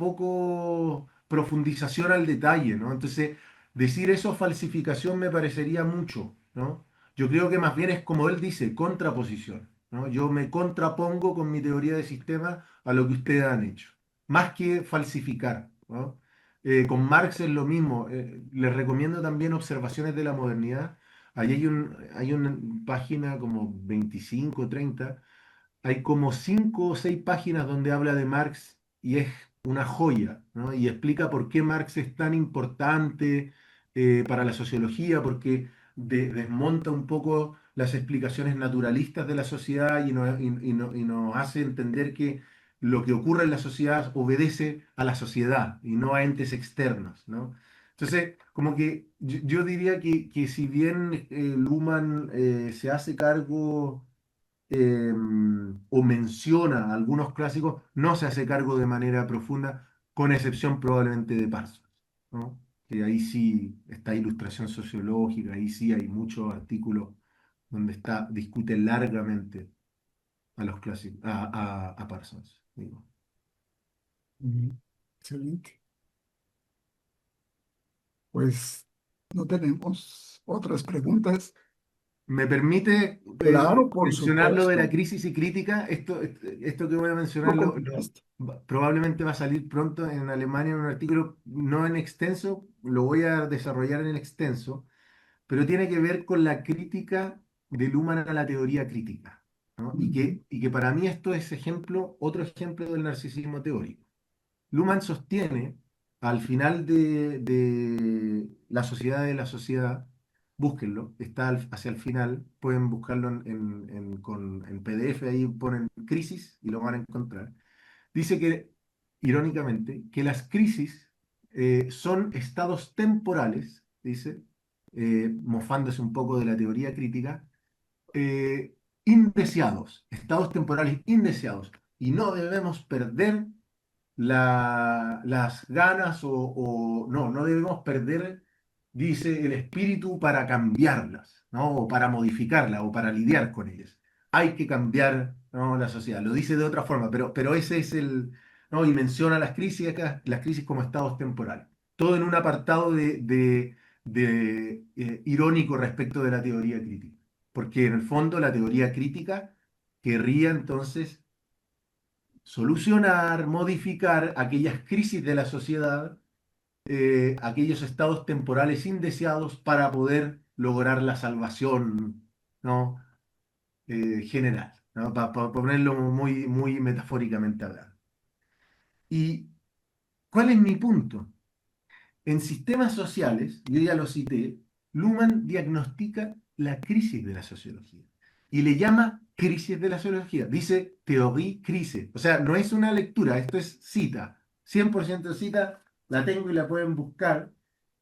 profundización al detalle, ¿no? Entonces, decir eso falsificación me parecería mucho, ¿no? Yo creo que más bien es como él dice, contraposición, ¿no? Yo me contrapongo con mi teoría de sistema a lo que ustedes han hecho, más que falsificar, ¿no? Con Marx es lo mismo. Les recomiendo también Observaciones de la Modernidad. Ahí hay una página como 25 30. Hay como 5 o 6 páginas donde habla de Marx y es una joya, ¿no? Y explica por qué Marx es tan importante para la sociología, porque desmonta un poco las explicaciones naturalistas de la sociedad y nos hace entender que lo que ocurre en la sociedad obedece a la sociedad y no a entes externos, ¿no? Entonces, como que yo diría que si bien Luhmann se hace cargo o menciona algunos clásicos, no se hace cargo de manera profunda, con excepción probablemente de Parsons, ¿no? Que ahí sí está ilustración sociológica, ahí sí hay muchos artículos donde discute largamente a los clásicos, a Parsons, digo. Mm, excelente. Pues no tenemos otras preguntas. ¿Me permite Claro, por mencionar lo de la supuesto, crisis y crítica? Esto que voy a mencionar por supuesto. probablemente va a salir pronto en Alemania en un artículo, no en extenso, lo voy a desarrollar en el extenso, pero tiene que ver con la crítica de Luhmann a la teoría crítica, ¿no? Ujú, Y que para mí esto es otro ejemplo del narcisismo teórico. Luhmann sostiene al final de La Sociedad de la Sociedad, búsquenlo, está hacia el final, pueden buscarlo en PDF, ahí ponen crisis y lo van a encontrar. Dice que, irónicamente, que las crisis son estados temporales, dice, mofándose un poco de la teoría crítica, eh, indeseados, estados temporales indeseados, y no debemos perder las ganas no debemos perder, dice, el espíritu para cambiarlas, ¿no? O para modificarlas o para lidiar con ellas. Hay que cambiar, ¿no? La sociedad. Lo dice de otra forma, pero ese es ¿no? Y menciona las crisis acá, las crisis como estados temporales. Todo en un apartado irónico respecto de la teoría crítica. Porque en el fondo la teoría crítica querría entonces solucionar, modificar aquellas crisis de la sociedad, aquellos estados temporales indeseados para poder lograr la salvación, ¿no? General, ¿no? Para ponerlo muy, muy metafóricamente hablando. ¿Y cuál es mi punto? En sistemas sociales, yo ya lo cité, Luhmann diagnostica la crisis de la sociología y le llama crisis de la sociología. Dice teoría crisis. O sea, no es una lectura, esto es cita. 100% cita, la tengo y la pueden buscar,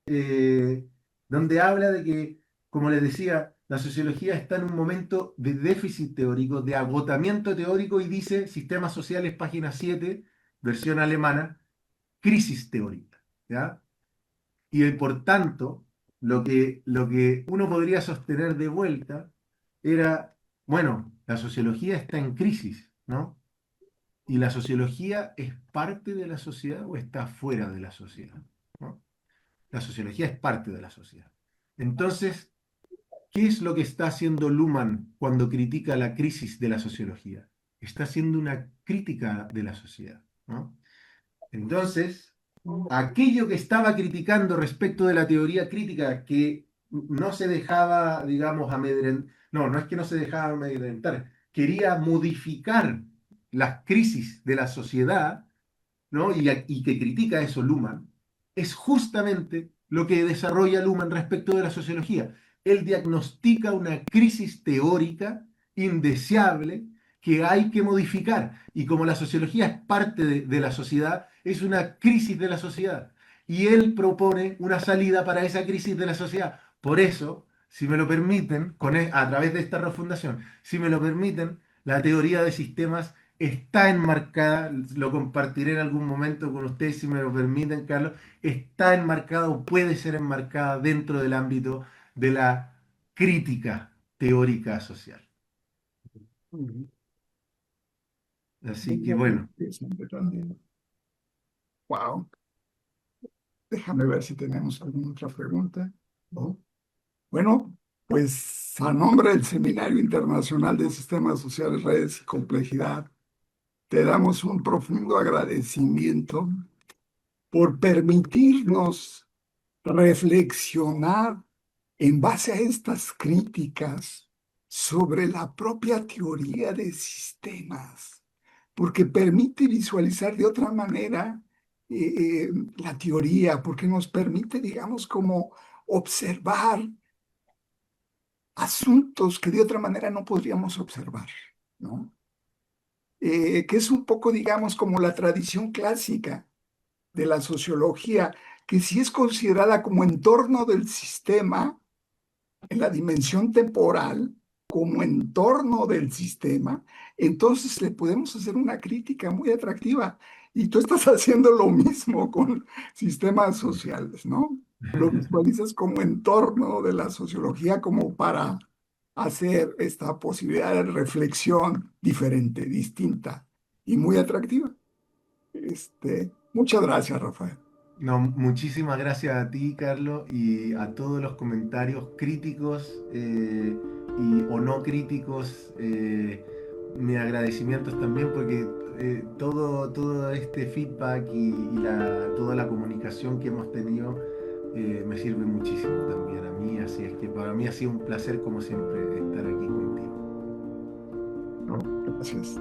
eh, donde habla de que, como les decía, la sociología está en un momento de déficit teórico, de agotamiento teórico y dice, sistemas sociales, página 7, versión alemana, crisis teórica. ¿Ya? Y por tanto, lo que uno podría sostener de vuelta era, bueno, la sociología está en crisis, ¿no? ¿Y la sociología es parte de la sociedad o está fuera de la sociedad? ¿No? La sociología es parte de la sociedad. Entonces, ¿qué es lo que está haciendo Luhmann cuando critica la crisis de la sociología? Está haciendo una crítica de la sociedad, ¿no? Entonces, aquello que estaba criticando respecto de la teoría crítica, que no se dejaba, digamos, amedrentar, no es que no se dejaba amedrentar, quería modificar las crisis de la sociedad, ¿no? Y que critica eso Luhmann, es justamente lo que desarrolla Luhmann respecto de la sociología. Él diagnostica una crisis teórica indeseable que hay que modificar. Y como la sociología es parte de la sociedad, es una crisis de la sociedad. Y él propone una salida para esa crisis de la sociedad. Por eso, si me lo permiten, a través de esta refundación, si me lo permiten, la teoría de sistemas está enmarcada, lo compartiré en algún momento con ustedes si me lo permiten, Carlos, está enmarcada o puede ser enmarcada dentro del ámbito de la crítica teórica social. ujú. Así que Muy bueno, interesante también. Wow. Déjame ver si tenemos alguna otra pregunta. ¿No? Bueno, Pues a nombre del Seminario Internacional de Sistemas Sociales, Redes y Complejidad, te damos un profundo agradecimiento por permitirnos reflexionar en base a estas críticas sobre la propia teoría de sistemas, porque permite visualizar de otra manera la teoría, porque nos permite, digamos, como observar asuntos que de otra manera no podríamos observar, ¿no? Que es un poco, digamos, como la tradición clásica de la sociología, que si es considerada como entorno del sistema, en la dimensión temporal, como entorno del sistema, entonces le podemos hacer una crítica muy atractiva. Y tú estás haciendo lo mismo con sistemas sociales, ¿no? Lo visualizas como entorno de la sociología, como para hacer esta posibilidad de reflexión diferente, distinta y muy atractiva. Muchas gracias, Rafael. No, muchísimas gracias a ti, Carlos, y a todos los comentarios críticos o no críticos. Mis agradecimientos también porque todo este feedback y toda la comunicación que hemos tenido me sirve muchísimo también a mí. Así es que para mí ha sido un placer, como siempre, estar aquí contigo. ¿No? Gracias.